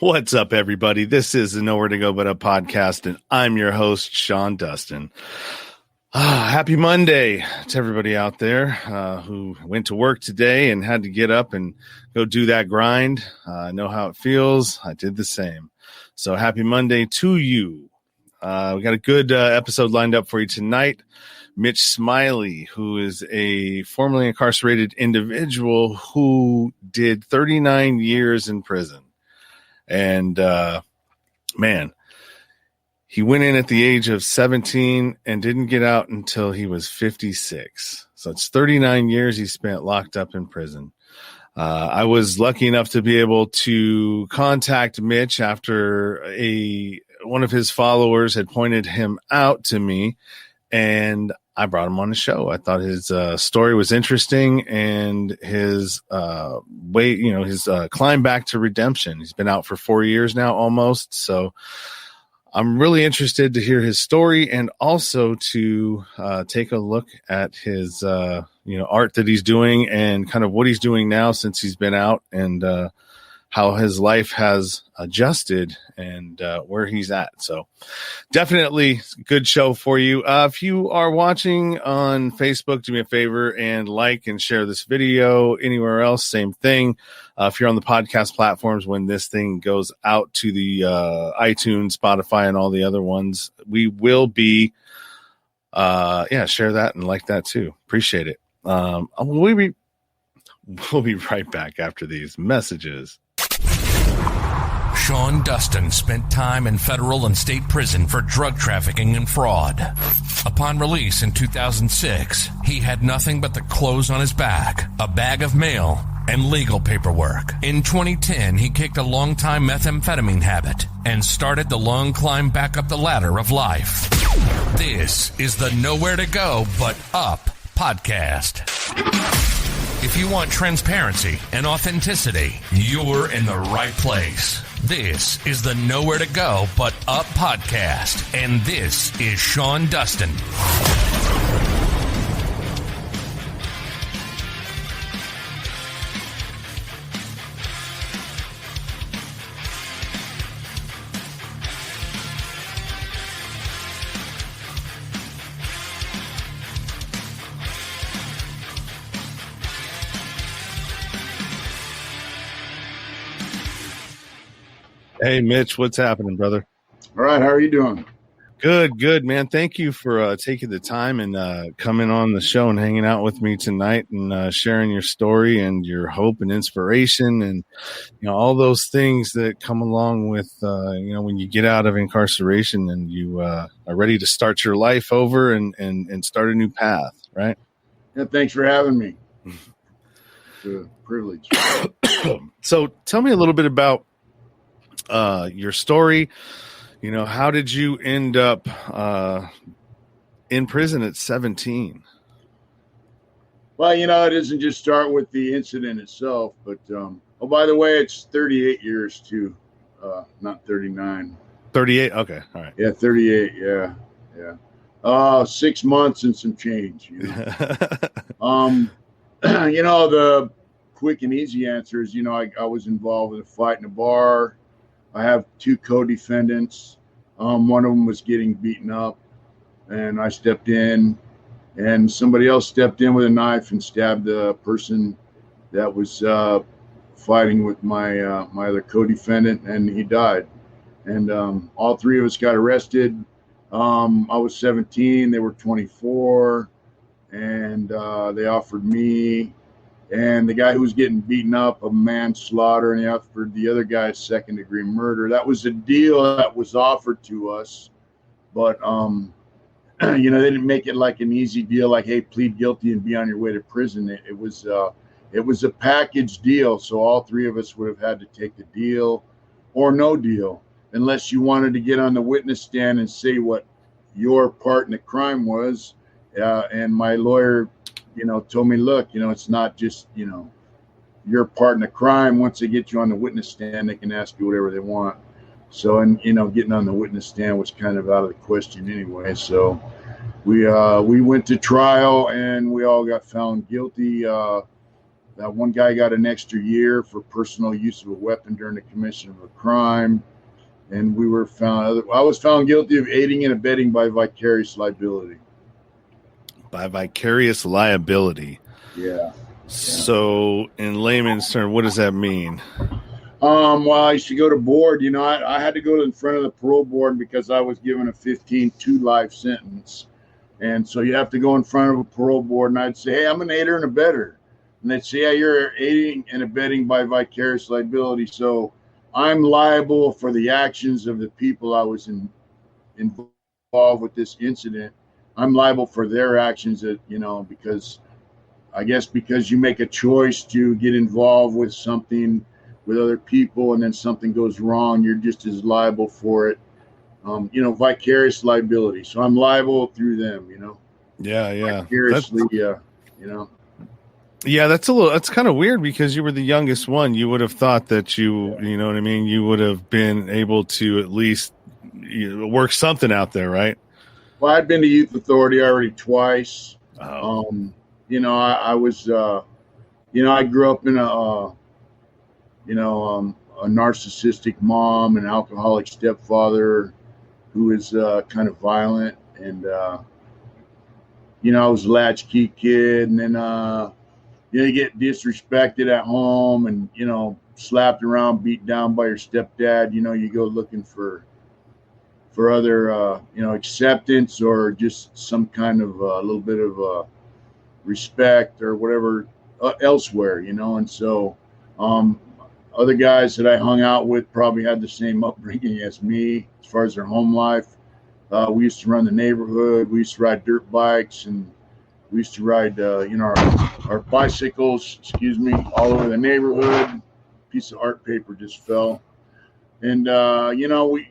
What's up, everybody? This is the Nowhere to Go But Up podcast, and I'm your host, Sean Dustin. Happy Monday to everybody out there who went to work today and had to get up and go do that grind. I know how it feels. I did the same. So happy Monday to you. We got a good episode lined up for you tonight. Mitch Smiley, who is a formerly incarcerated individual who did 39 years in prison. And, man, he went in at the age of 17 and didn't get out until he was 56. So it's 39 years he spent locked up in prison. I was lucky enough to be able to contact Mitch after one of his followers had pointed him out to me, and I brought him on the show. I thought his story was interesting, and his his climb back to redemption. He's been out for 4 years now, almost. So I'm really interested to hear his story, and also to take a look at his art that he's doing, and kind of what he's doing now since he's been out, and how his life has adjusted and where he's at. So definitely a good show for you. If you are watching on Facebook, do me a favor and like and share this video. Anywhere else, same thing. If you're on the podcast platforms, when this thing goes out to the iTunes, Spotify, and all the other ones, we will be, share that and like that too. Appreciate it. We'll be right back after these messages. Sean Dustin spent time in federal and state prison for drug trafficking and fraud. Upon release in 2006, he had nothing but the clothes on his back, a bag of mail, and legal paperwork. In 2010, he kicked a long-time methamphetamine habit and started the long climb back up the ladder of life. This is the Nowhere to Go But Up podcast. If you want transparency and authenticity, you're in the right place. This is the Nowhere to Go But Up podcast, and this is Sean Dustin. Hey, Mitch, what's happening, brother? All right. How are you doing? Good, man. Thank you for taking the time and coming on the show and hanging out with me tonight, and sharing your story and your hope and inspiration, and all those things that come along with when you get out of incarceration and you are ready to start your life over and start a new path, right? Yeah. Thanks for having me. It's a privilege. So tell me a little bit about your story. How did you end up in prison at 17? Well, it doesn't just start with the incident itself, but by the way, it's 38 years too, not 39. 38. Okay. All right. Yeah. 38. Yeah. 6 months and some change. The quick and easy answer is, I was involved in a fight in a bar. I have two co-defendants. One of them was getting beaten up, and I stepped in, and somebody else stepped in with a knife and stabbed the person that was fighting with my other co-defendant, and he died. And all three of us got arrested. I was 17, they were 24, and they offered me and the guy who was getting beaten up of manslaughter, and he offered the other guy second-degree murder. That was a deal that was offered to us, but they didn't make it like an easy deal, like, hey, plead guilty and be on your way to prison. It was a package deal, so all three of us would have had to take the deal or no deal, unless you wanted to get on the witness stand and say what your part in the crime was. And my lawyer told me, look, it's not just, your part in the crime. Once they get you on the witness stand, they can ask you whatever they want. So, and, getting on the witness stand was kind of out of the question anyway. So we went to trial, and we all got found guilty. That one guy got an extra year for personal use of a weapon during the commission of a crime. And I was found guilty of aiding and abetting by vicarious liability. By vicarious liability. Yeah. So, in layman's term, what does that mean? Well, I used to go to board. I had to go in front of the parole board because I was given a 15-2 life sentence. And so you have to go in front of a parole board, and I'd say, hey, I'm an aider and abetter. And they'd say, yeah, you're aiding and abetting by vicarious liability. So I'm liable for the actions of the people I was involved with this incident. I'm liable for their actions because you make a choice to get involved with something with other people and then something goes wrong, you're just as liable for it. Vicarious liability. So I'm liable through them, Yeah. Vicariously, Yeah, that's kind of weird because you were the youngest one. You would have thought that you know what I mean? You would have been able to at least work something out there, right? Well, I'd been to youth authority already twice. Oh. I was, I grew up in a narcissistic mom, an alcoholic stepfather who is kind of violent. And, I was a latchkey kid. And then, you get disrespected at home and, slapped around, beat down by your stepdad. You go looking for other, acceptance or just some kind of a little bit of respect or whatever elsewhere, And so other guys that I hung out with probably had the same upbringing as me as far as their home life. We used to run the neighborhood. We used to ride dirt bikes, and we used to ride, our bicycles, all over the neighborhood. A piece of art paper just fell. And, we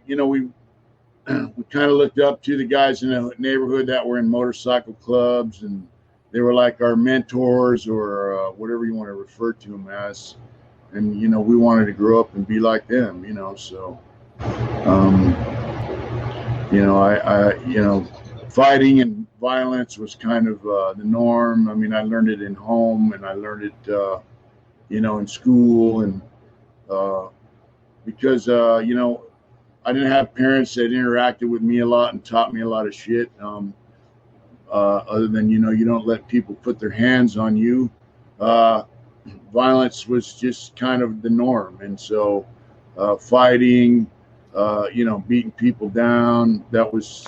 kind of looked up to the guys in the neighborhood that were in motorcycle clubs, and they were like our mentors or whatever you want to refer to them as. And, we wanted to grow up and be like them, so, fighting and violence was kind of the norm. I mean, I learned it in home and I learned it, in school and because, I didn't have parents that interacted with me a lot and taught me a lot of shit. Other than, you don't let people put their hands on you. Violence was just kind of the norm. And so fighting, beating people down, that was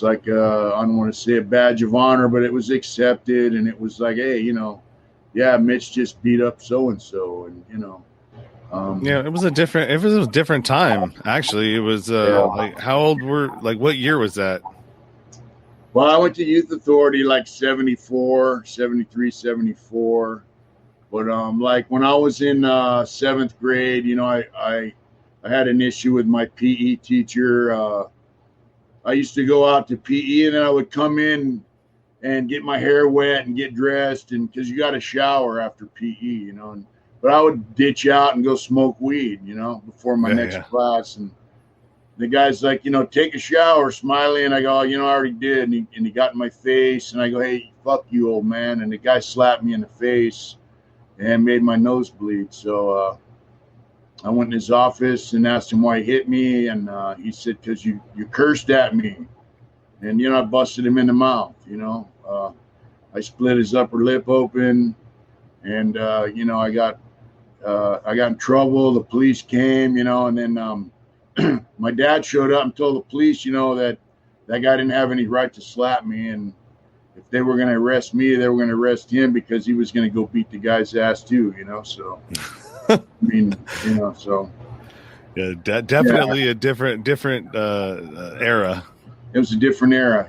like, I don't want to say a badge of honor, but it was accepted. And it was like, hey, Mitch just beat up so-and-so. And, it was a different time. Actually, it was like, how old what year was that? Well, I went to youth authority like 74, 73, 74. But like when I was in seventh grade, I had an issue with my PE teacher. I used to go out to PE and then I would come in and get my hair wet and get dressed, and because you got to shower after PE, but I would ditch out and go smoke weed, before my next class. And the guy's like, take a shower, Smiley. And I go, I already did. And he got in my face. And I go, hey, fuck you, old man. And the guy slapped me in the face and made my nose bleed. So I went in his office and asked him why he hit me. And he said, because you cursed at me. And, I busted him in the mouth, I split his upper lip open. And, I got in trouble. The police came, and then my dad showed up and told the police, that guy didn't have any right to slap me. And if they were going to arrest me, they were going to arrest him because he was going to go beat the guy's ass too, So, I mean, so. Yeah, definitely a different era. It was a different era,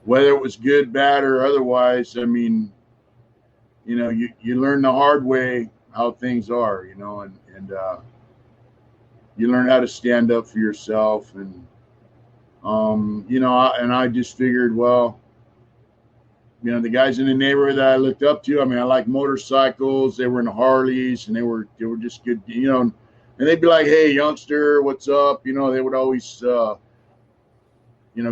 whether it was good, bad, or otherwise. I mean, you learn the hard way how things are, and you learn how to stand up for yourself. And, and I just figured, well, the guys in the neighborhood that I looked up to, I mean, I like motorcycles. They were in Harleys and they were just good, and they'd be like, hey, youngster, what's up? They would always,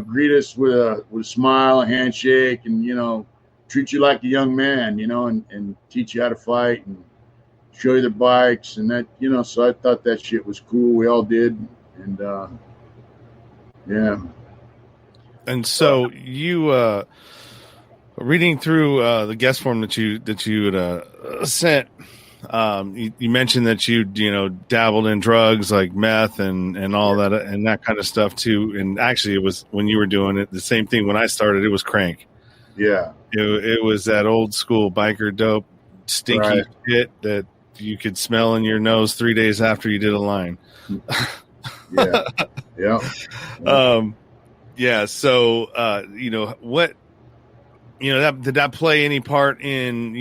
greet us with a smile, a handshake, and, treat you like a young man, and teach you how to fight and show you their bikes and that, so I thought that shit was cool. We all did. And, yeah. And so you, reading through the guest form that you had sent, you mentioned that you dabbled in drugs like meth and all that and that kind of stuff too. And actually, it was when you were doing it, the same thing when I started. It was crank. Yeah, it was that old school biker dope, stinky shit that you could smell in your nose 3 days after you did a line. Yeah. Yeah. So, what, did that play any part in,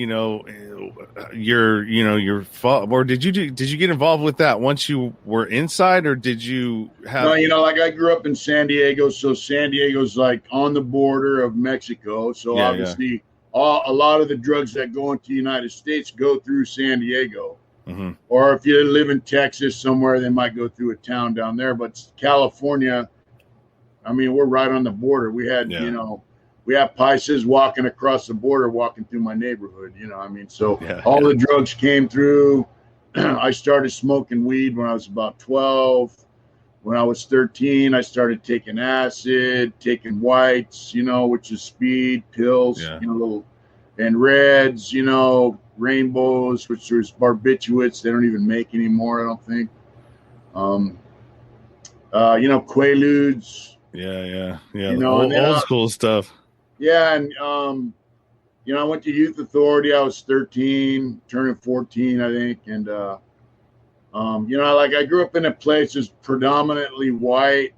your fault, or did you get involved with that once you were inside, or did you have? No, like I grew up in San Diego, so San Diego's like on the border of Mexico. So obviously, a lot of the drugs that go into the United States go through San Diego. Mm-hmm. Or if you live in Texas somewhere, they might go through a town down there. But California, I mean, we're right on the border. We had, we have Paisas walking across the border, walking through my neighborhood, so all the drugs came through. I started smoking weed when I was about 12. When I was 13, I started taking acid, taking whites, which is speed, pills, and reds, rainbows, which there's barbiturates. They don't even make anymore, I don't think. Quaaludes. Yeah. Old school stuff. Yeah, and I went to youth authority. I was 13, turning 14, I think, and I grew up in a place that's predominantly white.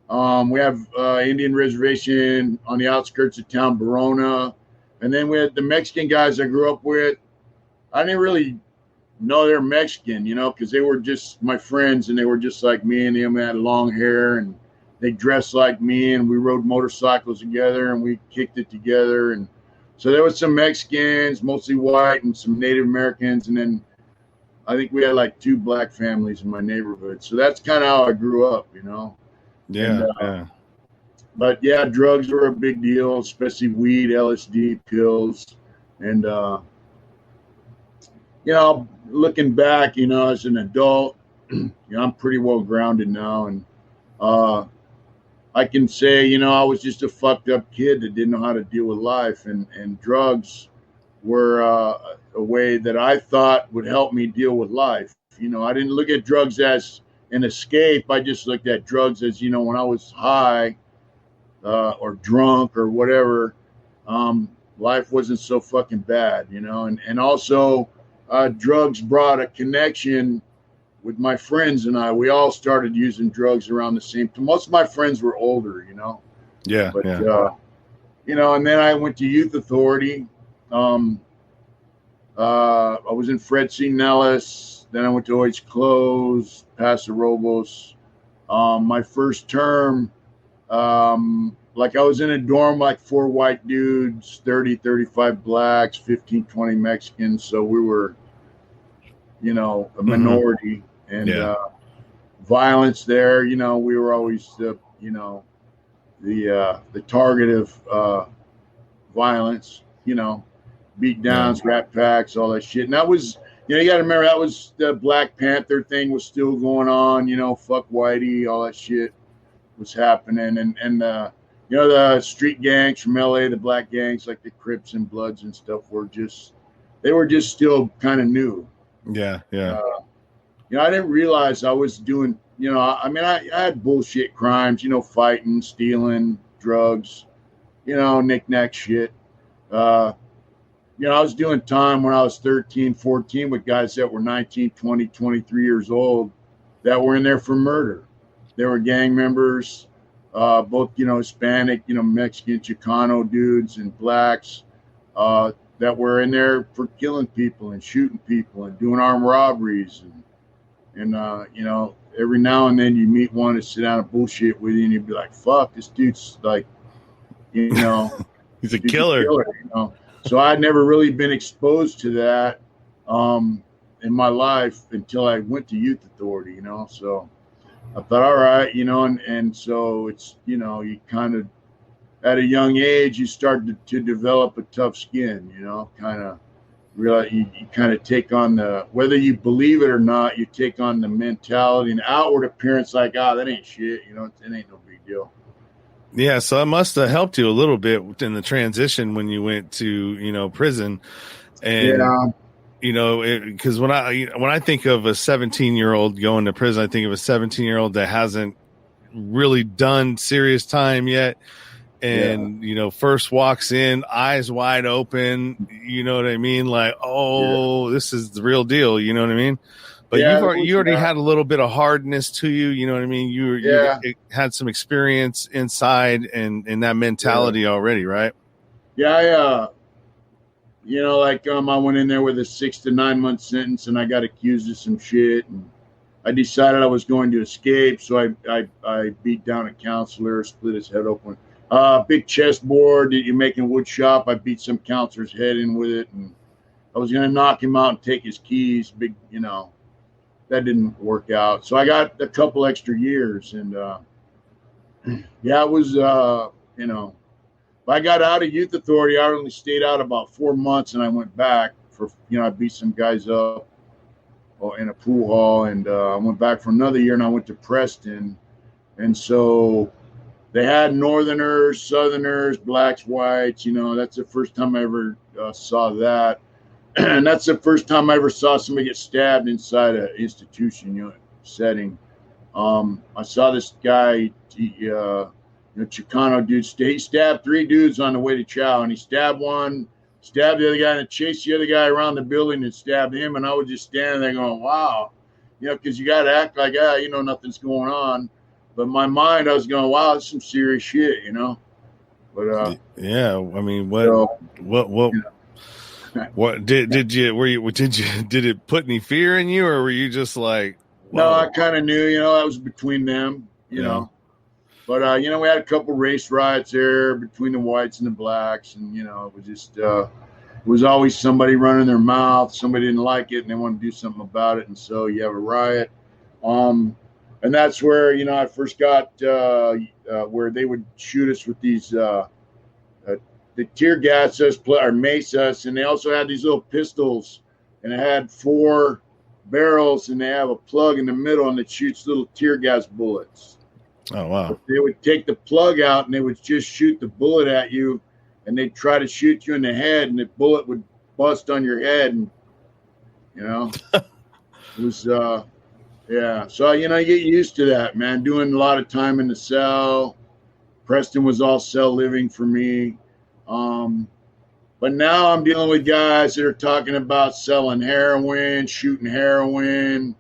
We have Indian reservation on the outskirts of town, Verona, and then we had the Mexican guys I grew up with. I didn't really know they're Mexican, because they were just my friends, and they were just like me, and they had long hair, and they dressed like me, and we rode motorcycles together, and we kicked it together. And so there was some Mexicans, mostly white, and some Native Americans. And then I think we had like 2 black families in my neighborhood. So that's kind of how I grew up, Yeah. But yeah, drugs were a big deal, especially weed, LSD, pills. And, looking back, as an adult, I'm pretty well grounded now. And, I can say, I was just a fucked up kid that didn't know how to deal with life, and drugs were a way that I thought would help me deal with life. I didn't look at drugs as an escape. I just looked at drugs as, when I was high or drunk or whatever, life wasn't so fucking bad, and also drugs brought a connection with my friends and I. We all started using drugs around the same time. Most of my friends were older, Yeah. But, and then I went to youth authority. I was in Fred C. Nellis. Then I went to Hoyts Close, Paso Robles. My first term, I was in a dorm, like 4 white dudes, 30, 35 blacks, 15, 20 Mexicans. So we were, a minority. Mm-hmm. And violence there, we were always the target of violence, beat downs, rat packs, all that shit. And that was, you got to remember, that was the Black Panther thing was still going on, fuck Whitey, all that shit was happening. And the street gangs from LA, the black gangs like the Crips and Bloods and stuff they were just still kind of new. Yeah. I didn't realize I was doing, I had bullshit crimes, fighting, stealing, drugs, knick-knack shit. I was doing time when I was 13, 14 with guys that were 19, 20, 23 years old that were in there for murder. They were gang members, both, Hispanic, Mexican, Chicano dudes and blacks that were in there for killing people and shooting people and doing armed robberies. And every now and then you meet one to sit down and bullshit with you, and you'd be like, fuck, this dude's like, he's a killer. So I'd never really been exposed to that in my life until I went to youth authority, So I thought, all right, and so it's, you kind of at a young age, you start to develop a tough skin, kind of realize you kind of take on whether you believe it or not, you take on the mentality and outward appearance like, that ain't shit, it ain't no big deal. Yeah, so it must have helped you a little bit in the transition when you went to, prison. And, because when I think of a 17-year-old going to prison, I think of a 17-year-old that hasn't really done serious time yet. And, first walks in, eyes wide open, you know what I mean? Like, this is the real deal. You know what I mean? But you already had a little bit of hardness to you. You know what I mean? You had some experience inside and that mentality already, right? Yeah. I went in there with a 6 to 9 month sentence and I got accused of some shit. And I decided I was going to escape. So I beat down a counselor, split his head open. Big chessboard that you make in wood shop. I beat some counselor's head in with it. And I was going to knock him out and take his keys. That didn't work out. So I got a couple extra years. And, it was, I got out of youth authority. I only stayed out about 4 months and I went back I beat some guys up in a pool hall. And I went back for another year and I went to Preston. And so they had Northerners, Southerners, blacks, whites. That's the first time I ever saw that. And that's the first time I ever saw somebody get stabbed inside an institution setting. I saw this guy, Chicano dude, he stabbed 3 dudes on the way to chow, and he stabbed one, stabbed the other guy, and chased the other guy around the building and stabbed him. And I was just standing there going, wow, because you got to act like, nothing's going on. But in my mind, I was going, wow, that's some serious shit, But yeah, I mean, what did it put any fear in you, or were you just like, whoa? No, I kind of knew, that was between them, know. But we had a couple race riots there between the whites and the blacks, and it was just it was always somebody running their mouth. Somebody didn't like it, and they wanted to do something about it, and so you have a riot. And that's where I first got where they would shoot us with these the tear gas us or mace us, and they also had these little pistols, and it had 4 barrels, and they have a plug in the middle, and it shoots little tear gas bullets. Oh wow! But they would take the plug out, and they would just shoot the bullet at you, and they'd try to shoot you in the head, and the bullet would bust on your head, and it was yeah. So you get used to that, man. Doing a lot of time in the cell. Preston was all cell living for me. But now I'm dealing with guys that are talking about selling heroin, shooting heroin,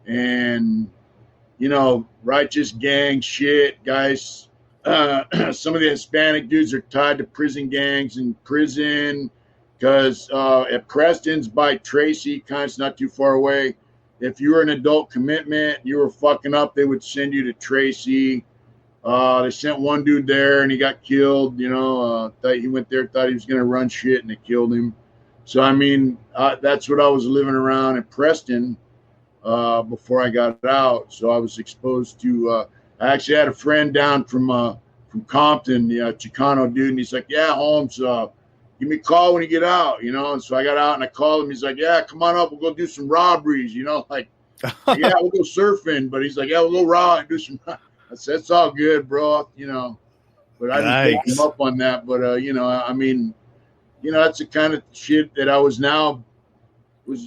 and, righteous gang shit. Guys, some of the Hispanic dudes are tied to prison gangs in prison because at Preston's by Tracy, kind of not too far away. If you were an adult commitment, you were fucking up, they would send you to Tracy. They sent one dude there and he got killed, thought he went there, thought he was going to run shit, and they killed him. So, I mean, that's what I was living around in Preston before I got out. So I was exposed to, I actually had a friend down from Compton, Chicano dude, and he's like, yeah, Holmes, give me a call when you get out, And so I got out and I called him. He's like, yeah, come on up. We'll go do some robberies, like, yeah, we'll go surfing. But he's like, yeah, we'll go rob and do some. I said, it's all good, bro, But I didn't pick him up on that. But, I mean, that's the kind of shit that I was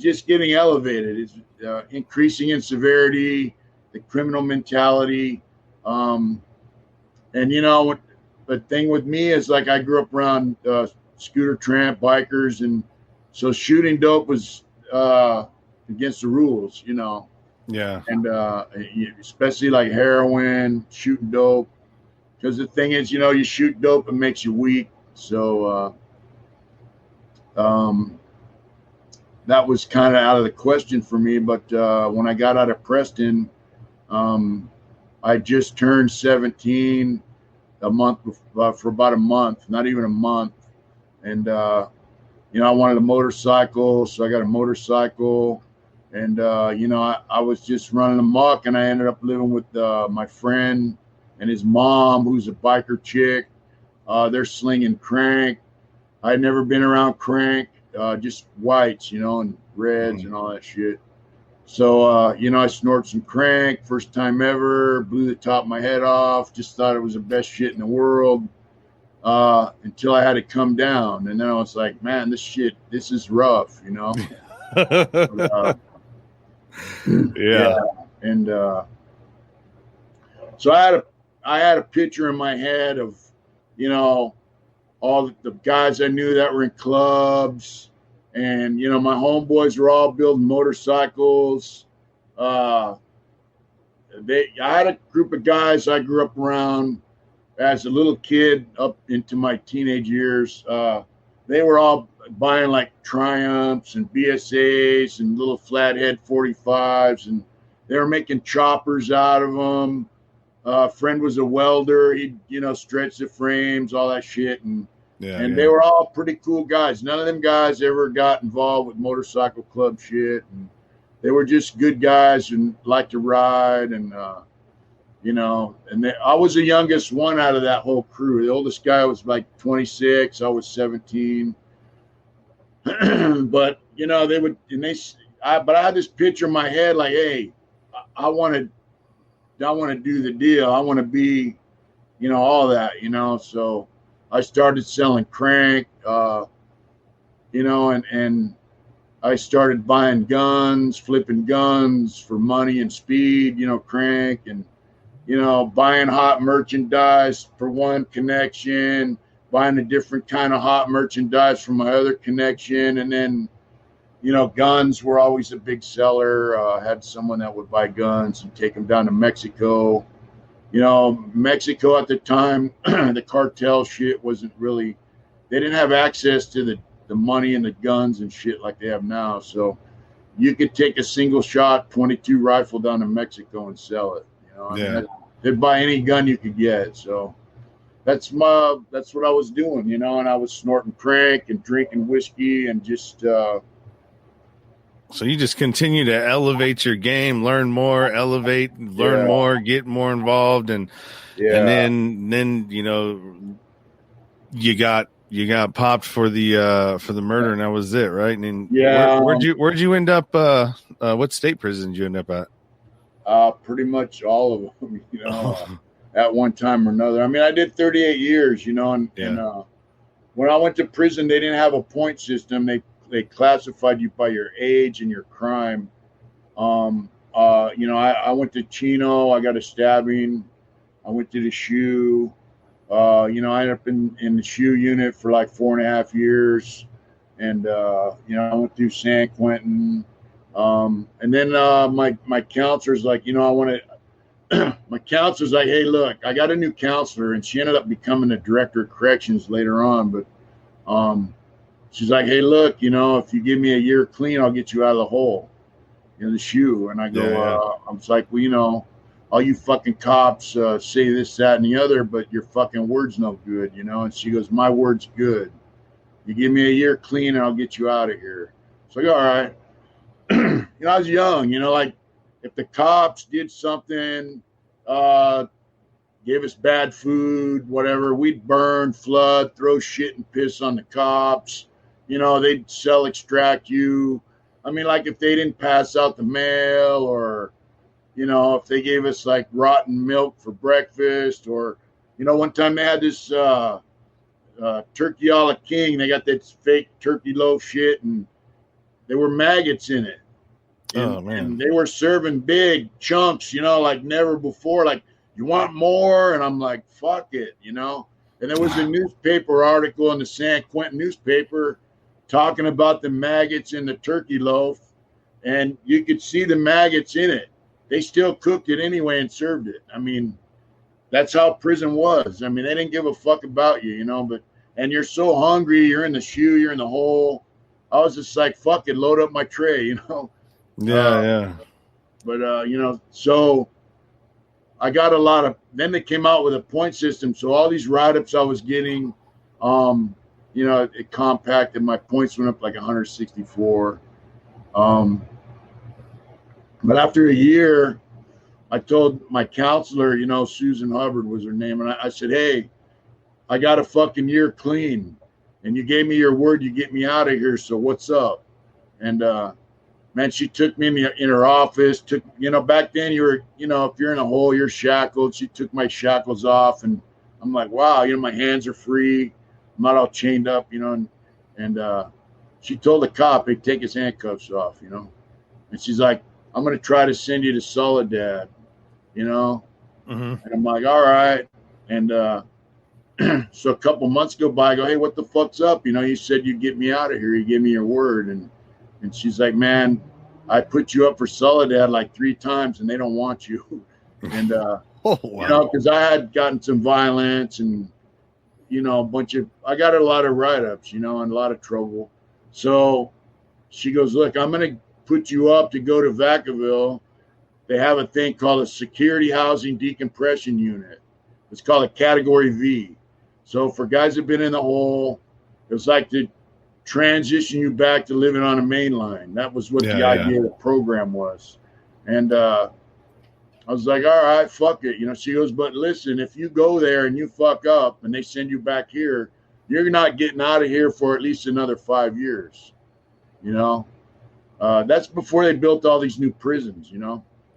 just getting elevated. It's increasing in severity, the criminal mentality. And, the thing with me is, like, I grew up around scooter tramp bikers. And so shooting dope was against the rules, Yeah. And especially like heroin, shooting dope. Because the thing is, you shoot dope, it makes you weak. So that was kind of out of the question for me. But when I got out of Preston, I just turned 17 for about a month, not even a month. And, I wanted a motorcycle, so I got a motorcycle. And, I was just running amok, and I ended up living with my friend and his mom, who's a biker chick. They're slinging crank. I'd never been around crank, just whites, and reds and all that shit. So, I snorted some crank, first time ever, blew the top of my head off, just thought it was the best shit in the world, until I had to come down. And then I was like, man, this is rough, But, Yeah. And so I had a picture in my head of, all the guys I knew that were in clubs, and my homeboys were all building motorcycles. I had a group of guys I grew up around as a little kid up into my teenage years. They were all buying like Triumphs and BSAs and little flathead 45s, and they were making choppers out of them. Friend was a welder. He'd, stretch the frames, all that shit. And they were all pretty cool guys. None of them guys ever got involved with motorcycle club shit. And they were just good guys and liked to ride. And, I was the youngest one out of that whole crew. The oldest guy was like 26. I was 17. But, they would, but I had this picture in my head like, hey, I want to do the deal. I want to be, all that, so I started selling crank, and I started buying guns, flipping guns for money and speed, crank, and, buying hot merchandise for one connection, buying a different kind of hot merchandise from my other connection. And then, guns were always a big seller. I had someone that would buy guns and take them down to Mexico. Mexico at the time, the cartel shit wasn't really, they didn't have access to the money and the guns and shit like they have now. So you could take a single shot 22 rifle down to Mexico and sell it. They'd buy any gun you could get. So that's what I was doing, and I was snorting crank and drinking whiskey and just, so you just continue to elevate your game, learn more, learn more, get more involved. And then, you got popped for the murder, and that was it. Right. And then where'd you end up? What state prison did you end up at? Pretty much all of them, at one time or another. I mean, I did 38 years, and when I went to prison, they didn't have a point system. They classified you by your age and your crime. I went to Chino. I got a stabbing. I went to the shoe. I ended up in the shoe unit for like 4.5 years. And, I went through San Quentin. And then my counselor's like, my counselor's like, hey, look, I got a new counselor, and she ended up becoming the director of corrections later on. But she's like, hey, look, if you give me a year clean, I'll get you out of the hole, the shoe. And I go, I was like, well, all you fucking cops say this, that, and the other, but your fucking word's no good, And she goes, my word's good. You give me a year clean, and I'll get you out of here. So I go, all right. I was young, like if the cops did something, gave us bad food, whatever, we'd burn, flood, throw shit and piss on the cops. They'd extract you. I mean, like if they didn't pass out the mail, or, if they gave us like rotten milk for breakfast, or, one time they had this turkey a la king. They got that fake turkey loaf shit, and there were maggots in it. And they were serving big chunks, like never before. Like, you want more? And I'm like, fuck it, And there was a newspaper article in the San Quentin newspaper talking about the maggots in the turkey loaf, and you could see the maggots in it. They still cooked it anyway and served it. I mean, that's how prison was. I mean, they didn't give a fuck about you, and you're so hungry, you're in the shoe, you're in the hole. I was just like, fuck it, load up my tray, Yeah. But, so I got a lot of, then they came out with a point system. So all these write-ups I was getting, it compacted. My points went up like 164. But after a year, I told my counselor, Susan Hubbard was her name. And I said, hey, I got a fucking year clean, and you gave me your word you get me out of here. So what's up? And man, she took me in her office. Back then you were, if you're in a hole, you're shackled. She took my shackles off, and I'm like, wow, my hands are free. I'm not all chained up, and she told the cop, hey, take his handcuffs off, and she's like, I'm going to try to send you to Soledad, and I'm like, all right. And so a couple months go by, I go, hey, what the fuck's up? You said you'd get me out of here. You gave me your word. And she's like, man, I put you up for Soledad like 3 times and they don't want you. And, oh, wow. because I had gotten some violence and, I got a lot of write-ups, and a lot of trouble. So she goes, look, I'm going to put you up to go to Vacaville. They have a thing called a security housing decompression unit. It's called a category V. So for guys that have been in the hole, it was like to transition you back to living on a main line. That was what the idea of the program was. And I was like, all right, fuck it. She goes, but listen, if you go there and you fuck up and they send you back here, you're not getting out of here for at least another 5 years. That's before they built all these new prisons,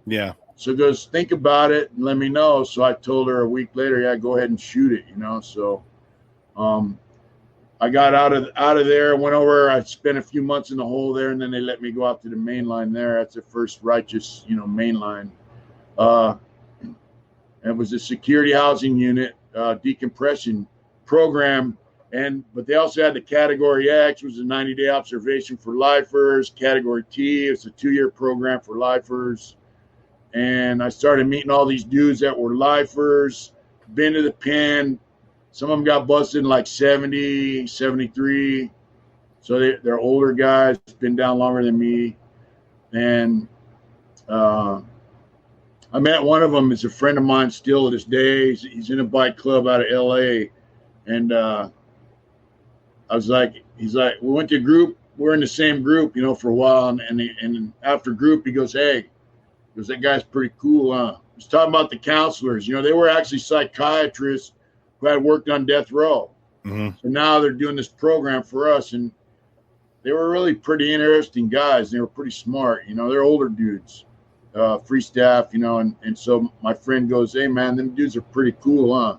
Yeah. So goes, think about it and let me know. So I told her a week later, yeah, go ahead and shoot it, So I got out of there, went over, I spent a few months in the hole there, and then they let me go out to the main line there. That's the first righteous, main line. It was a security housing unit, decompression program. But they also had the Category X, which was a 90-day observation for lifers. Category T, it's a 2-year program for lifers. And I started meeting all these dudes that were lifers, been to the pen. Some of them got busted in like 70, 73. So they're older guys, been down longer than me. And I met one of them. Is a friend of mine still to this day. He's in a bike club out of L.A. And I was like, he's like, we went to a group. We're in the same group, for a while. And after group, he goes, hey, because that guy's pretty cool, huh? He's talking about the counselors. They were actually psychiatrists who had worked on death row. Mm-hmm. So now they're doing this program for us. And they were really pretty interesting guys. They were pretty smart. They're older dudes, free staff, and so my friend goes, hey, man, them dudes are pretty cool, huh?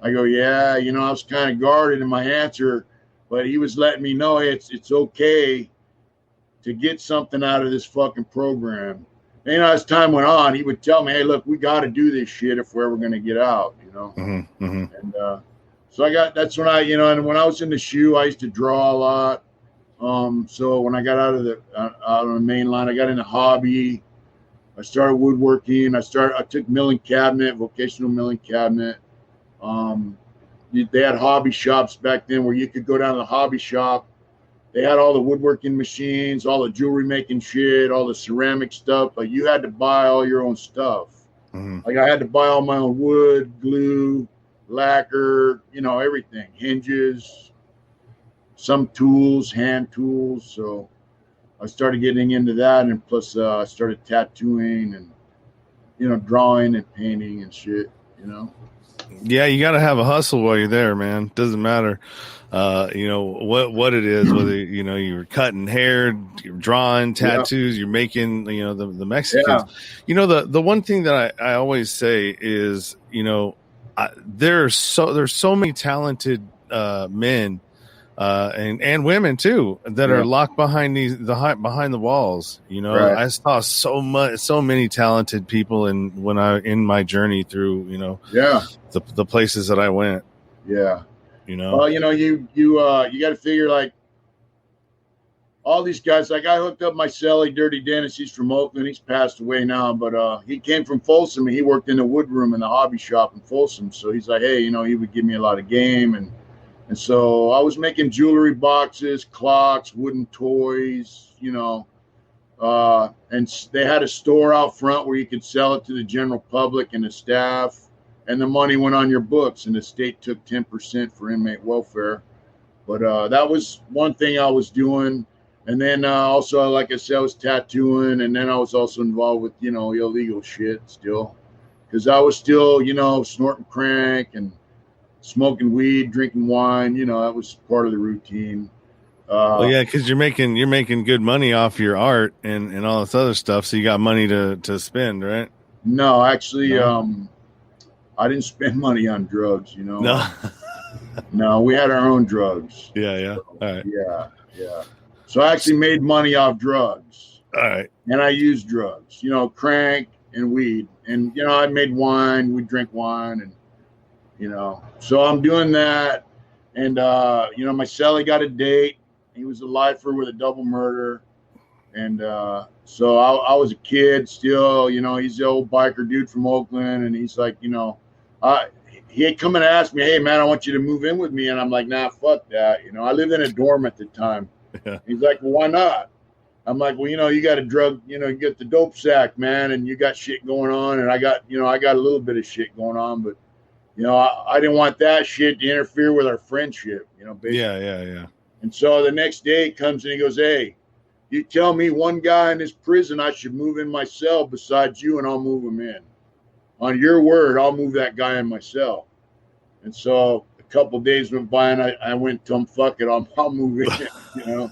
I go, yeah, I was kind of guarded in my answer, but he was letting me know, hey, it's okay to get something out of this fucking program. And, as time went on, he would tell me, hey, look, we got to do this shit if we're ever going to get out, Mm-hmm. Mm-hmm. And so that's when and when I was in the shoe, I used to draw a lot. So when I got out of the main line, I got in a hobby. I started woodworking. I took milling cabinet, vocational milling cabinet. They had hobby shops back then where you could go down to the hobby shop. They had all the woodworking machines, all the jewelry making shit, all the ceramic stuff. But you had to buy all your own stuff. Mm-hmm. Like I had to buy all my own wood, glue, lacquer, everything, hinges, some tools, hand tools. So I started getting into that. And plus I started tattooing and, drawing and painting and shit, Yeah, you got to have a hustle while you're there, man. Doesn't matter, what it is. Whether you're cutting hair, you're drawing tattoos, you're making the Mexicans. Yeah. The one thing that I always say is there's so many talented men and women too that are locked behind behind the walls. Right. I saw so many talented people in my journey through the places that I went. Yeah. Well, you got to figure like all these guys. Like I hooked up my celly, Dirty Dennis. He's from Oakland. He's passed away now, but he came from Folsom and he worked in the wood room in the hobby shop in Folsom. So he's like, hey, he would give me a lot of game and so I was making jewelry boxes, clocks, wooden toys, and they had a store out front where you could sell it to the general public and the staff, and the money went on your books, and the state took 10% for inmate welfare. But that was one thing I was doing. And then also, like I said, I was tattooing, and then I was also involved with, illegal shit still. Because I was still, snorting crank and smoking weed, drinking wine. That was part of the routine. Well, yeah, because you're making good money off your art and all this other stuff, so you got money to spend, right? No, actually, I didn't spend money on drugs. No. No, we had our own drugs. Yeah. All right. Yeah. So I actually made money off drugs. All right. And I used drugs, crank and weed. And, I made wine. We drink wine. And, so I'm doing that. And, my cellie got a date. He was a lifer with a double murder. And so I was a kid still. He's the old biker dude from Oakland. And he's like, he had come and asked me, hey, man, I want you to move in with me. And I'm like, nah, fuck that. I lived in a dorm at the time. Yeah. He's like, well, why not? I'm like, well, you got a drug, you get the dope sack, man, and you got shit going on. And I got a little bit of shit going on. But, I didn't want that shit to interfere with our friendship, basically. Yeah. And so the next day he comes and he goes, hey, you tell me one guy in this prison I should move in my cell besides you, and I'll move him in. On your word, I'll move that guy in myself. And so a couple of days went by, and I went to him, fuck it, I'll move in,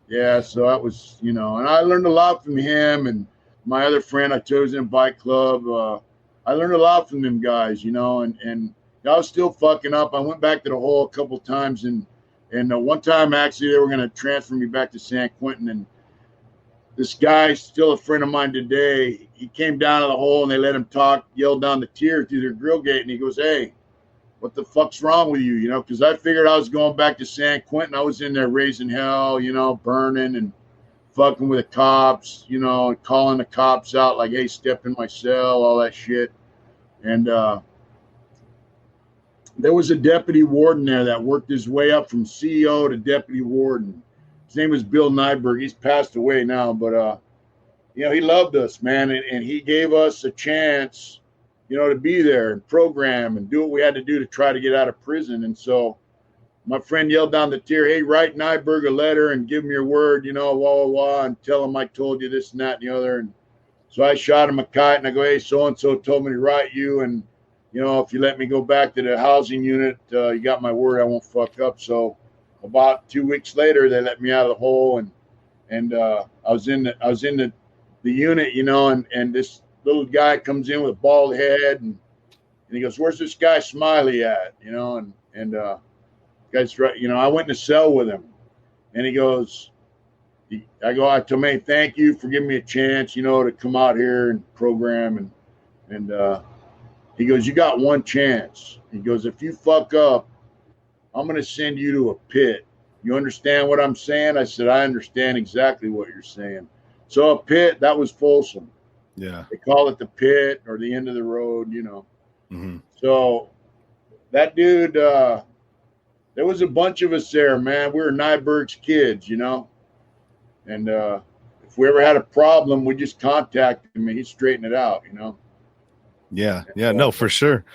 Yeah, so that was, and I learned a lot from him and my other friend I chose in bike club. I learned a lot from them guys, and I was still fucking up. I went back to the hole a couple of times, and one time actually they were going to transfer me back to San Quentin, and this guy, still a friend of mine today, he came down to the hole and they let him talk, yelled down the tier through their grill gate, and he goes, hey, what the fuck's wrong with you? Because I figured I was going back to San Quentin. I was in there raising hell, burning and fucking with the cops, calling the cops out like, hey, step in my cell, all that shit. And there was a deputy warden there that worked his way up from CEO to deputy warden. His name was Bill Nyberg. He's passed away now, but he loved us, man, and he gave us a chance, to be there and program and do what we had to do to try to get out of prison. And so my friend yelled down the tier, hey, write Nyberg a letter and give him your word, and tell him I told you this and that and the other. And so I shot him a kite and I go, hey, so-and-so told me to write you, and if you let me go back to the housing unit, you got my word, I won't fuck up. So about 2 weeks later, they let me out of the hole, and I was in the unit, and this little guy comes in with a bald head, and he goes, where's this guy Smiley at? Guy's right, I went in the cell with him, and he goes, I told him, hey, thank you for giving me a chance, to come out here and program, and he goes, you got one chance. He goes, if you fuck up, I'm going to send you to a pit. You understand what I'm saying? I said, I understand exactly what you're saying. So a pit, that was Folsom. Yeah. They call it the pit or the end of the road, Mm-hmm. So that dude, there was a bunch of us there, man. We were Nyberg's kids, and if we ever had a problem, we just contacted him and he'd straighten it out, Yeah, no, for sure.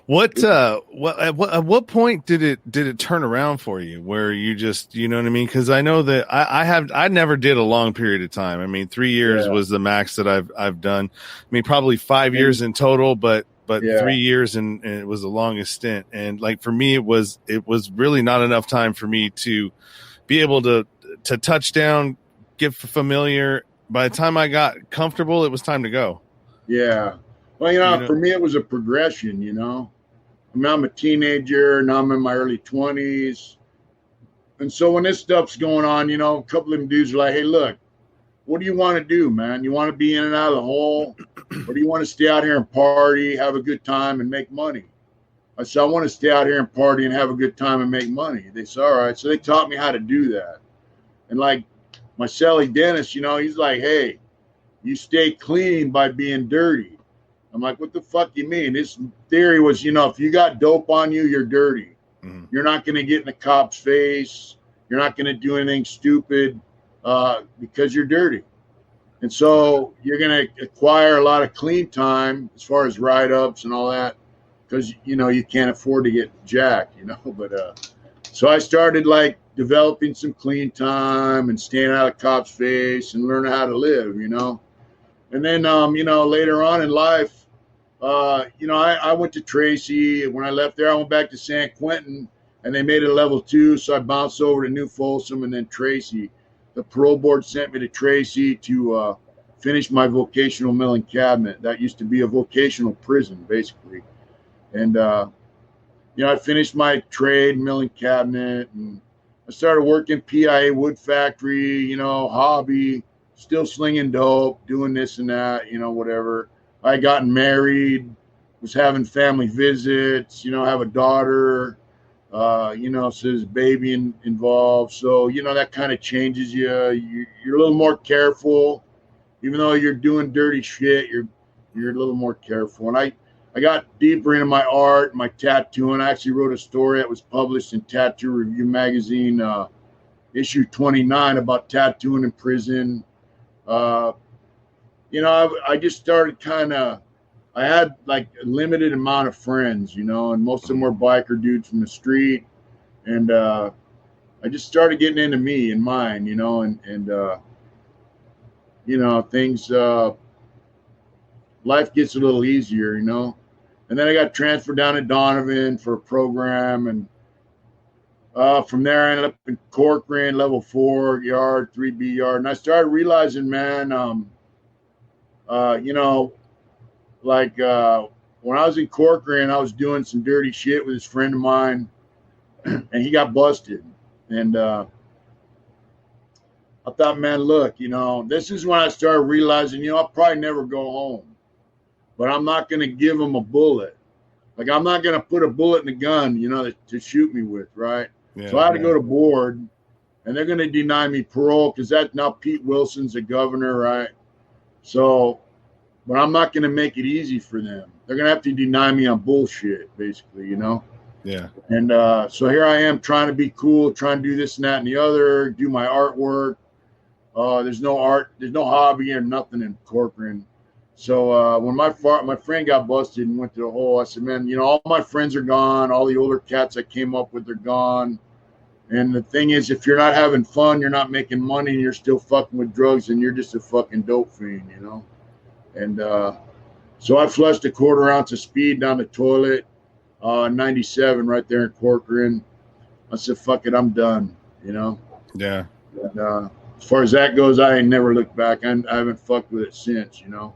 At what point did it turn around for you where you just, you know what I mean? Because I know that I never did a long period of time. I mean, 3 years was the max that I've done. I mean, probably 5 years in total, but 3 years and it was the longest stint. And like for me, it was really not enough time for me to be able to touch down, get familiar. By the time I got comfortable, it was time to go. Yeah. Well, for me, it was a progression, I mean, I'm a teenager, now I'm in my early 20s. And so when this stuff's going on, a couple of them dudes are like, hey, look, what do you want to do, man? You want to be in and out of the hole? Or do you want to stay out here and party, have a good time, and make money? I said, I want to stay out here and party and have a good time and make money. They said, all right. So they taught me how to do that. And like my cellie Dennis, he's like, hey, you stay clean by being dirty. I'm like, what the fuck you mean? His theory was, if you got dope on you, you're dirty. Mm-hmm. You're not going to get in the cop's face. You're not going to do anything stupid because you're dirty. And so you're going to acquire a lot of clean time as far as write-ups and all that because, you can't afford to get jacked, But so I started, like, developing some clean time and staying out of cop's face and learning how to live, And then, later on in life, I went to Tracy. When I left there, I went back to San Quentin, and they made it a level 2. So I bounced over to New Folsom and then Tracy. The parole board sent me to Tracy to finish my vocational milling cabinet. That used to be a vocational prison, basically. And I finished my trade milling cabinet, and I started working PIA wood factory. Hobby, still slinging dope, doing this and that. Whatever. I got married, was having family visits, have a daughter, so there's a baby involved. So, that kind of changes you. You're a little more careful. Even though you're doing dirty shit, you're a little more careful. And I got deeper into my art, my tattooing. I actually wrote a story that was published in Tattoo Review magazine, issue 29, about tattooing in prison. I just started I had like a limited amount of friends, and most of them were biker dudes from the street. And I just started getting into me and mine, things, life gets a little easier, And then I got transferred down to Donovan for a program. And from there, I ended up in Corcoran, level 4 yard, 3B yard. And I started realizing, man, when I was in Corcoran, I was doing some dirty shit with this friend of mine, and he got busted. And I thought, man, look, this is when I started realizing, I'll probably never go home, but I'm not going to give him a bullet. Like, I'm not going to put a bullet in the gun, to shoot me with, right? Yeah, so I had to go to board, and they're going to deny me parole because that's now Pete Wilson's the governor, right? So, but I'm not going to make it easy for them. They're going to have to deny me on bullshit, basically, Yeah. And so here I am trying to be cool, trying to do this and that and the other, do my artwork. There's no art, there's no hobby or nothing in Corcoran. So when my friend got busted and went to the hole, I said, man, all my friends are gone. All the older cats I came up with are gone. And the thing is, if you're not having fun, you're not making money, and you're still fucking with drugs, and you're just a fucking dope fiend, And so I flushed a 1/4 ounce of speed down the toilet, 97 right there in Corcoran. I said, fuck it, I'm done, Yeah. And, as far as that goes, I ain't never looked back. I haven't fucked with it since, And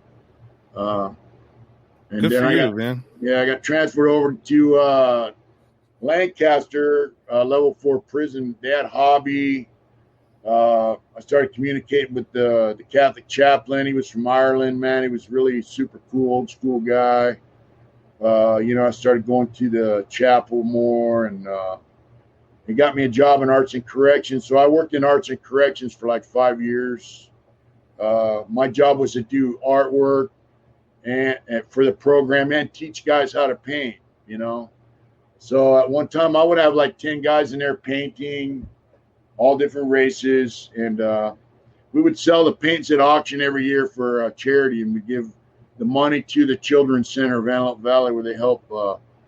Good then for you, man. Yeah, I got transferred over to Lancaster, level 4 prison. They had hobby. I started communicating with the Catholic chaplain. He was from Ireland, man. He was really super cool, old school guy. I started going to the chapel more, and he got me a job in arts and corrections. So I worked in arts and corrections for like 5 years. My job was to do artwork and for the program and teach guys how to paint, So at one time I would have like 10 guys in there painting, all different races. And we would sell the paints at auction every year for a charity, and we give the money to the Children's Center of Antelope Valley, where they help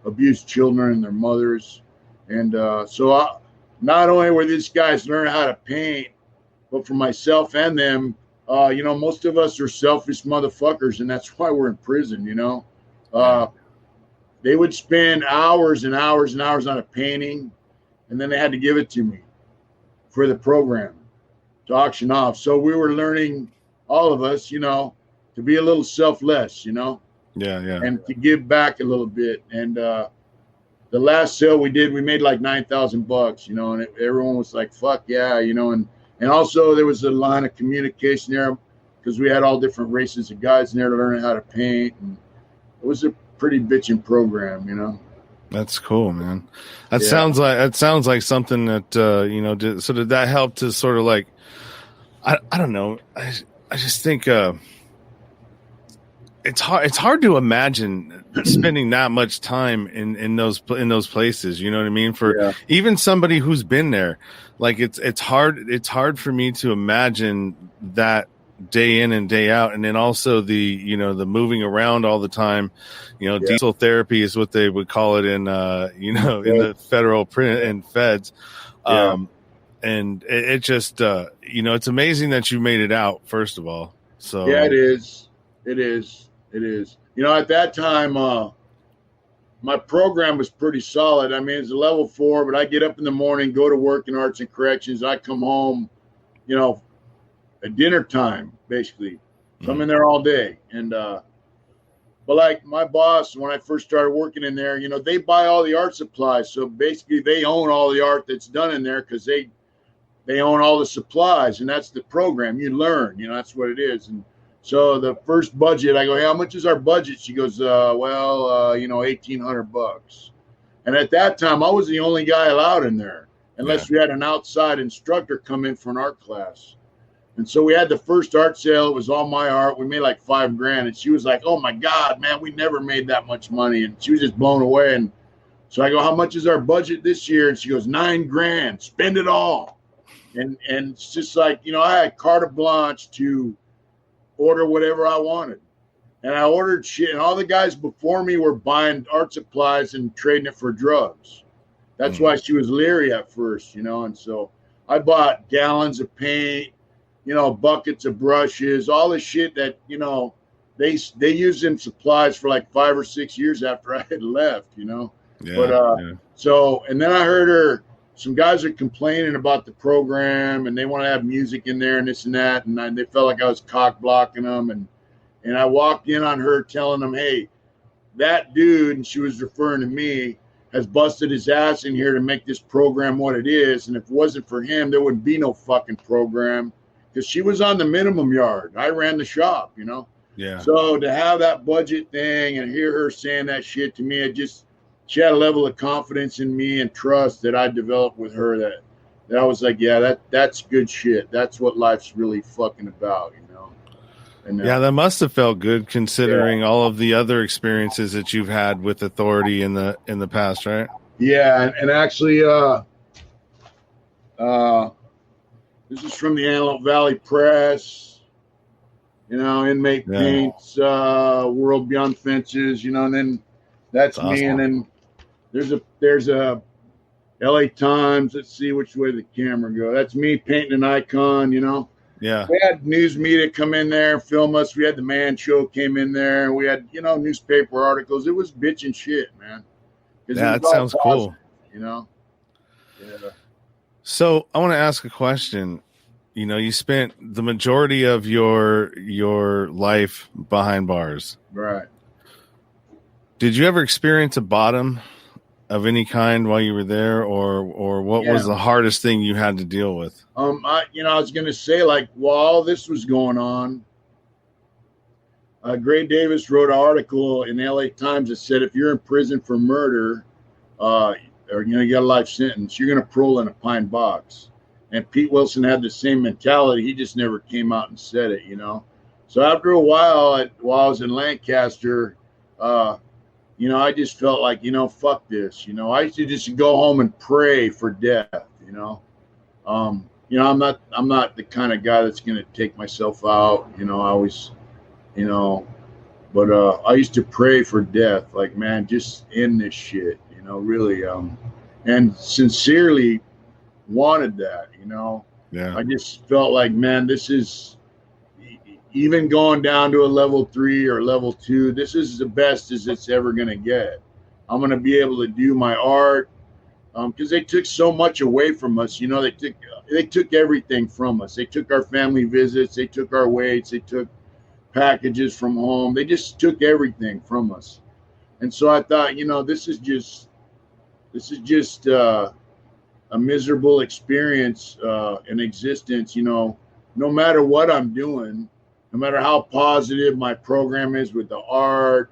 abused children and their mothers. And so not only were these guys learning how to paint, but for myself and them, most of us are selfish motherfuckers, and that's why we're in prison, They would spend hours and hours and hours on a painting, and then they had to give it to me for the program to auction off. So we were learning, all of us, to be a little selfless, Yeah. and to give back a little bit. And the last sale we did, we made like $9,000, and everyone was like, fuck yeah, and also there was a line of communication there because we had all different races of guys in there learning how to paint. And it was a pretty bitching program, That's cool, man. That sounds like something that did that help to sort of like, I don't know. I just think it's hard to imagine spending that much time in those places. You know what I mean? For even somebody who's been there, like it's hard for me to imagine that day in and day out. And then also the moving around all the time, diesel therapy is what they would call it in in the federal print and feds. And it just it's amazing that you made it out, first of all. So yeah, it is. At that time, my program was pretty solid. I mean, it's a level 4, but I get up in the morning, go to work in arts and corrections. I come home, at dinner time, basically. So I'm in there all day. And, but like my boss, when I first started working in there, they buy all the art supplies. So basically they own all the art that's done in there because they own all the supplies, and that's the program. You learn, that's what it is. And so the first budget, I go, hey, how much is our budget? She goes, $1,800. And at that time, I was the only guy allowed in there, unless we had an outside instructor come in for an art class. And so we had the first art sale. It was all my art. We made like $5,000. And she was like, oh my God, man, we never made that much money. And she was just blown away. And so I go, how much is our budget this year? And she goes, $9,000, spend it all. And it's just like, I had carte blanche to order whatever I wanted. And I ordered shit. And all the guys before me were buying art supplies and trading it for drugs. That's why she was leery at first, And so I bought gallons of paint, buckets of brushes, all the shit that, they used in supplies for like 5 or 6 years after I had left, Yeah, So, and then I heard some guys are complaining about the program and they want to have music in there and this and that. And they felt like I was cock blocking them. And I walked in on her telling them, hey, that dude, and she was referring to me, has busted his ass in here to make this program what it is. And if it wasn't for him, there wouldn't be no fucking program, because she was on the minimum yard. I ran the shop, Yeah. So to have that budget thing and hear her saying that shit to me, she had a level of confidence in me and trust that I developed with her that I was like, yeah, that's good shit. That's what life's really fucking about, And, yeah, that must have felt good considering all of the other experiences that you've had with authority in the past, right? Yeah, and actually, this is from the Antelope Valley Press, Inmate Paints, World Beyond Fences, and then that's me, awesome. And then there's a LA Times. Let's see which way the camera go. That's me painting an icon, Yeah. We had news media come in there and film us. We had the Man Show came in there. We had, newspaper articles. It was bitch and shit, man. Yeah, that sounds cool. Yeah. So I want to ask a question. You spent the majority of your life behind bars. Right. Did you ever experience a bottom of any kind while you were there, or what was the hardest thing you had to deal with? I was going to say, like, while all this was going on, Gray Davis wrote an article in the LA Times that said, if you're in prison for murder, or, you got a life sentence, you're going to parole in a pine box. And Pete Wilson had the same mentality. He just never came out and said it, So after a while, while I was in Lancaster, I just felt like, fuck this. I used to just go home and pray for death, I'm not the kind of guy that's going to take myself out. I always, but I used to pray for death. Like, man, just end this shit, really, and sincerely wanted that, Yeah. I just felt like, man, this is, even going down to a level 3 or level 2, this is the best as it's ever going to get. I'm going to be able to do my art, because they took so much away from us. They took everything from us. They took our family visits. They took our weights. They took packages from home. They just took everything from us. And so I thought, this is just a miserable experience in existence. No matter what I'm doing, no matter how positive my program is with the art,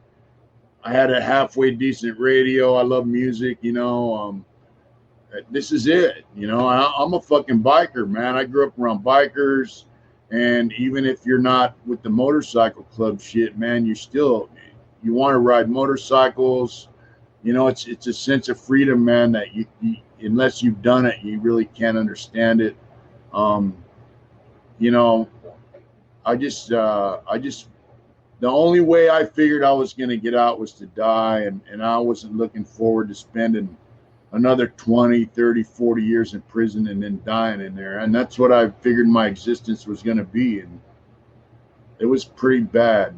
I had a halfway decent radio. I love music, this is it. I'm a fucking biker, man. I grew up around bikers. And even if you're not with the motorcycle club shit, man, you want to ride motorcycles. It's a sense of freedom, man, that you unless you've done it, you really can't understand it. I just the only way I figured I was going to get out was to die. And I wasn't looking forward to spending another 20, 30, 40 years in prison and then dying in there. And that's what I figured my existence was going to be. And it was pretty bad,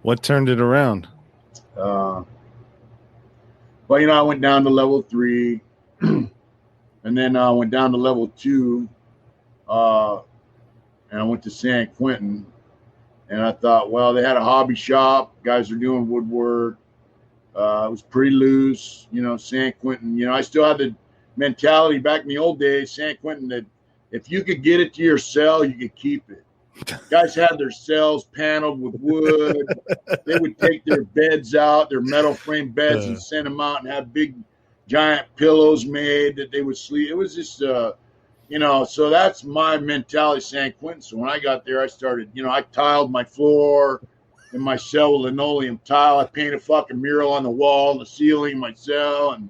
What turned it around? Well, I went down to level 3, and then I went down to level 2, and I went to San Quentin. And I thought, well, they had a hobby shop. Guys are doing woodwork. It was pretty loose, San Quentin. I still had the mentality back in the old days, San Quentin, that if you could get it to your cell, you could keep it. Guys had their cells paneled with wood. They would take their beds out, their metal frame beds, and send them out and have big, giant pillows made that they would sleep. It was just, so that's my mentality, San Quentin. So when I got there, I started, I tiled my floor in my cell with linoleum tile. I painted a fucking mural on the wall, the ceiling, my cell, and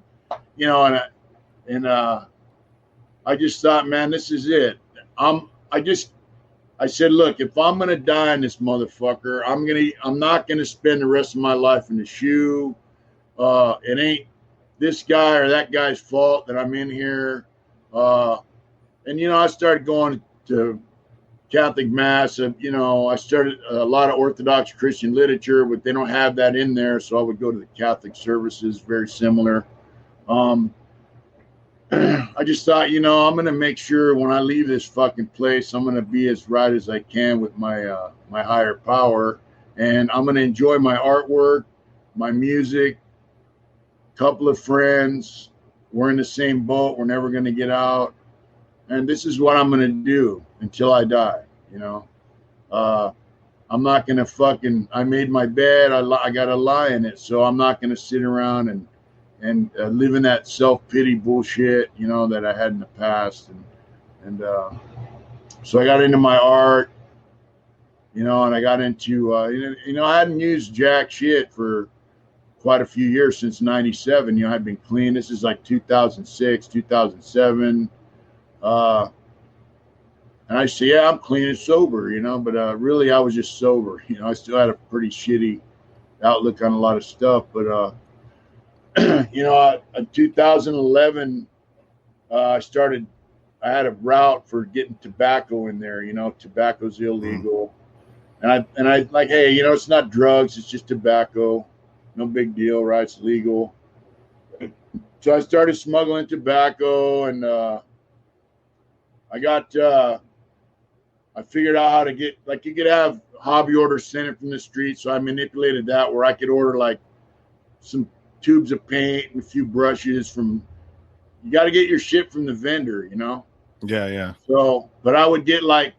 I just thought, man, this is it. I said, look, if I'm gonna die in this motherfucker, I'm not gonna spend the rest of my life in the shoe. It ain't this guy or that guy's fault that I'm in here. And I started going to Catholic Mass. I started a lot of Orthodox Christian literature, but they don't have that in there. So I would go to the Catholic services, very similar. I just thought, I'm going to make sure when I leave this fucking place, I'm going to be as right as I can with my my higher power. And I'm going to enjoy my artwork, my music, couple of friends. We're in the same boat. We're never going to get out. And this is what I'm going to do until I die, I'm not going to I made my bed. I got to lie in it. So I'm not going to sit around and live in that self-pity bullshit, that I had in the past. And so I got into my art, and I got into, I hadn't used jack shit for quite a few years since 97. I'd been clean. This is like 2006, 2007. And I say, yeah, I'm clean and sober, but really I was just sober. I still had a pretty shitty outlook on a lot of stuff. But, in 2011, I had a route for getting tobacco in there. Tobacco's illegal. And I like, hey, it's not drugs, it's just tobacco. No big deal, right? It's legal. So I started smuggling tobacco, and I figured out how to get, like, you could have hobby orders sent in from the street. So I manipulated that where I could order like some tubes of paint and a few brushes you got to get your shit from the vendor, Yeah. So, but I would get like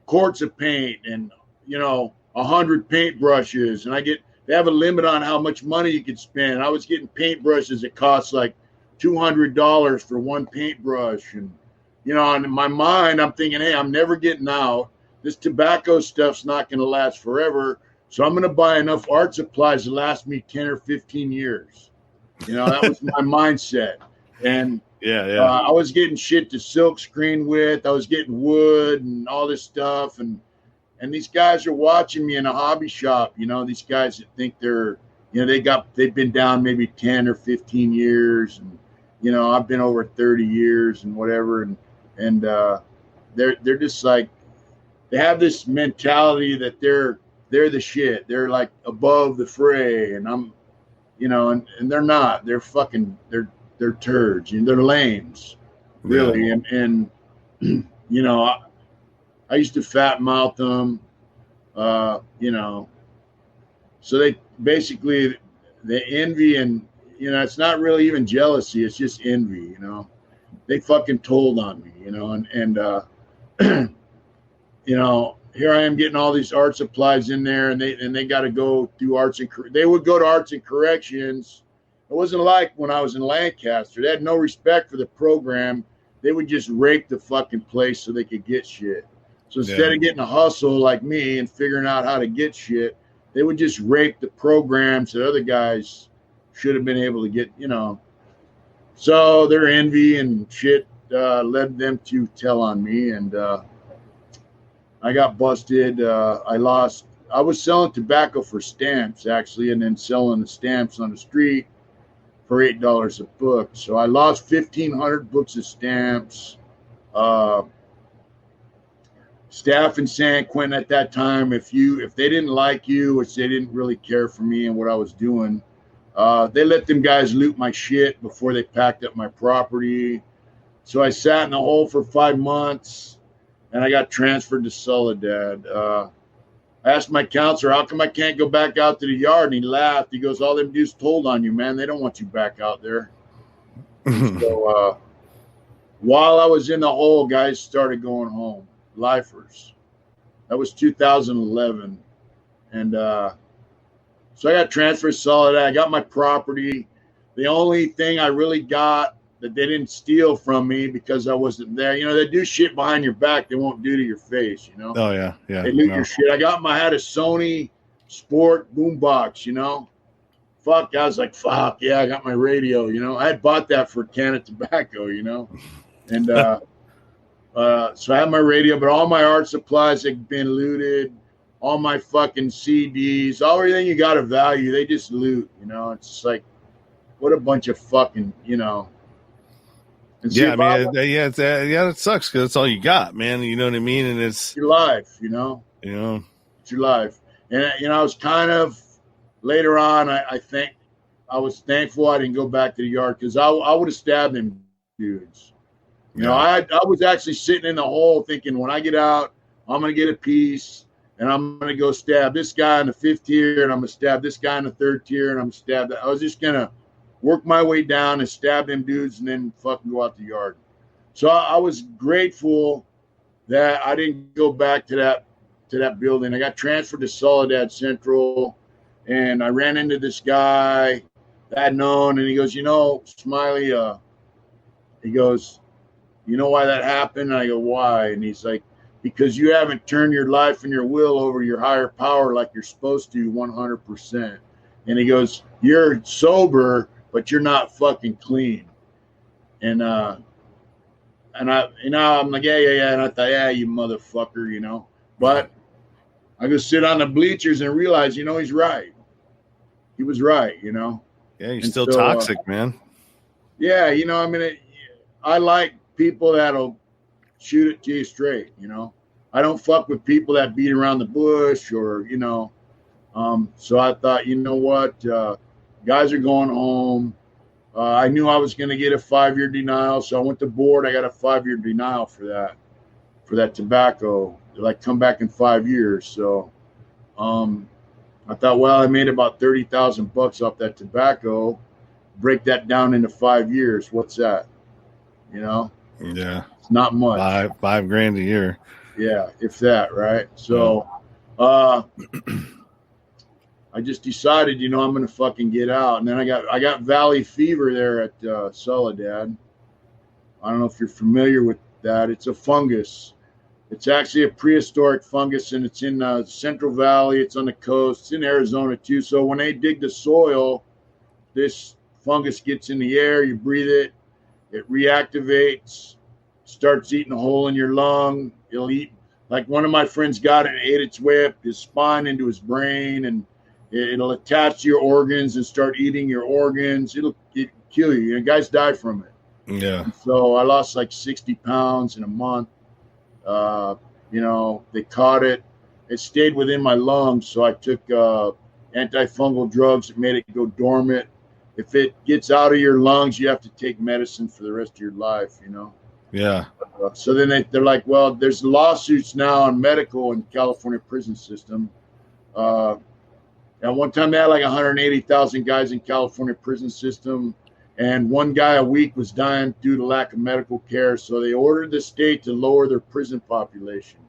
quarts of paint and, 100 paint brushes, and they have a limit on how much money you could spend. I was getting paint brushes that cost like $200 for one paintbrush. And, and in my mind, I'm thinking, hey, I'm never getting out. This tobacco stuff's not going to last forever. So I'm going to buy enough art supplies to last me 10 or 15 years. That was my mindset. And I was getting shit to silk screen with. I was getting wood and all this stuff. And these guys are watching me in a hobby shop. These guys that think they're, they've been down maybe 10 or 15 years. And, I've been over 30 years and whatever. And they're just like, they have this mentality that they're the shit. They're like above the fray. And I'm, and they're not. They're fucking, they're turds. They're lames, really. Yeah. And I used to fat mouth them, so they basically, the envy and, it's not really even jealousy. It's just envy, they fucking told on me, and here I am getting all these art supplies in there, and they got to go do they would go to arts and corrections. It wasn't like when I was in Lancaster. They had no respect for the program. They would just rape the fucking place so they could get shit. So instead of getting a hustle like me and figuring out how to get shit, they would just rape the programs that other guys should have been able to get, So their envy and shit led them to tell on me, and I got busted. I was selling tobacco for stamps, actually, and then selling the stamps on the street for $8 a book. So I lost 1,500 books of stamps. staff in San Quentin at that time, if they didn't like you, which they didn't really care for me and what I was doing, they let them guys loot my shit before they packed up my property. So I sat in the hole for 5 months, and I got transferred to Soledad. I asked my counselor, how come I can't go back out to the yard? And he laughed. He goes, all them dudes told on you, man. They don't want you back out there. So while I was in the hole, guys started going home, lifers. That was 2011. And so I got transferred to Soledad. I got my property. The only thing I really got that they didn't steal from me because I wasn't there. You know, they do shit behind your back they won't do to your face, you know? Oh, yeah, yeah. They loot your shit. I had a Sony Sport boombox, you know? Fuck, I was like, fuck, yeah, I got my radio, you know? I had bought that for a can of tobacco, you know? And so I had my radio, but all my art supplies had been looted, all my fucking CDs, everything you got of value, they just loot, you know? It's just like, what a bunch of fucking, you know? Yeah, I mean, it sucks because it's all you got, man. You know what I mean? And it's your life, you know. It's your life. And you know, I was kind of later on. I think I was thankful I didn't go back to the yard because I would have stabbed them dudes. You know, I was actually sitting in the hole thinking, when I get out, I'm gonna get a piece and I'm gonna go stab this guy in the 5th tier, and I'm gonna stab this guy in the 3rd tier, and I'm gonna stab that. I was just gonna work my way down and stab them dudes and then fucking go out the yard. So I was grateful that I didn't go back to that building. I got transferred to Soledad Central, and I ran into this guy that I'd known, and he goes, you know, Smiley, he goes, you know why that happened? And I go, why? And he's like, because you haven't turned your life and your will over your higher power like you're supposed to 100%. And he goes, you're sober, but you're not fucking clean. And I, you know, I'm like, yeah. And I thought, yeah, you motherfucker, you know. But I go sit on the bleachers and realize, you know, he's right. He was right, you know. Yeah, you're still toxic, man. Yeah, you know, I mean, I like people that'll shoot it to you straight, you know. I don't fuck with people that beat around the bush or, you know. So I thought, you know what, guys are going home. I knew I was going to get a 5-year denial, so I went to board. I got a 5-year denial for that tobacco. They're like, come back in 5 years. So I thought, well, I made about $30,000 off that tobacco. Break that down into 5 years. What's that? You know? Yeah. It's not much. $5,000 a year. Yeah, if that, right? So I just decided, you know, I'm going to fucking get out. And then I got valley fever there at Soledad. I don't know if you're familiar with that. It's a fungus. It's actually a prehistoric fungus, and it's in Central Valley. It's on the coast. It's in Arizona, too. So when they dig the soil, this fungus gets in the air. You breathe it. It reactivates, starts eating a hole in your lung. It'll eat. Like one of my friends got it and ate its way up his spine into his brain, and it'll attach to your organs and start eating your organs. It'll kill you. And guys die from it. Yeah. And so I lost like 60 pounds in a month. You know, they caught it. It stayed within my lungs. So I took antifungal drugs that made it go dormant. If it gets out of your lungs, you have to take medicine for the rest of your life, you know? Yeah. So then they're like, well, there's lawsuits now on medical in California prison system. At one time, they had like 180,000 guys in California prison system, and one guy a week was dying due to lack of medical care. So they ordered the state to lower their prison population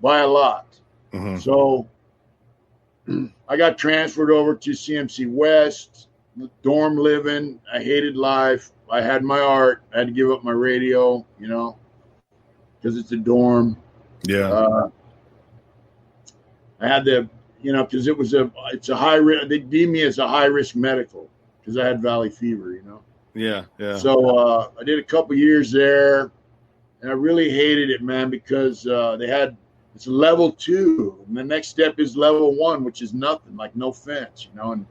by a lot. Mm-hmm. So I got transferred over to CMC West, dorm living. I hated life. I had my art. I had to give up my radio, you know, because it's a dorm. Yeah. I had to, you know, because it's a high risk. They deemed me as a high risk medical because I had valley fever, you know. Yeah. So I did a couple years there, and I really hated it, man, because it's level 2, and the next step is level 1, which is nothing, like no fence, you know,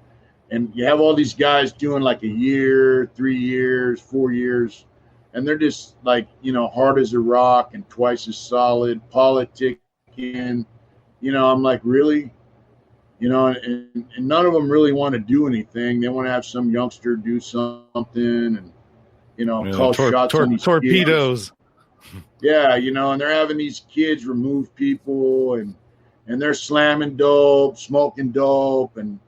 and you have all these guys doing like a year, 3 years, 4 years, and they're just like, you know, hard as a rock and twice as solid, politics thinking, I'm like, really? And none of them really want to do anything. They want to have some youngster do something and, call shots on these torpedoes. Kids. Yeah, and they're having these kids remove people and they're slamming dope, smoking dope, and,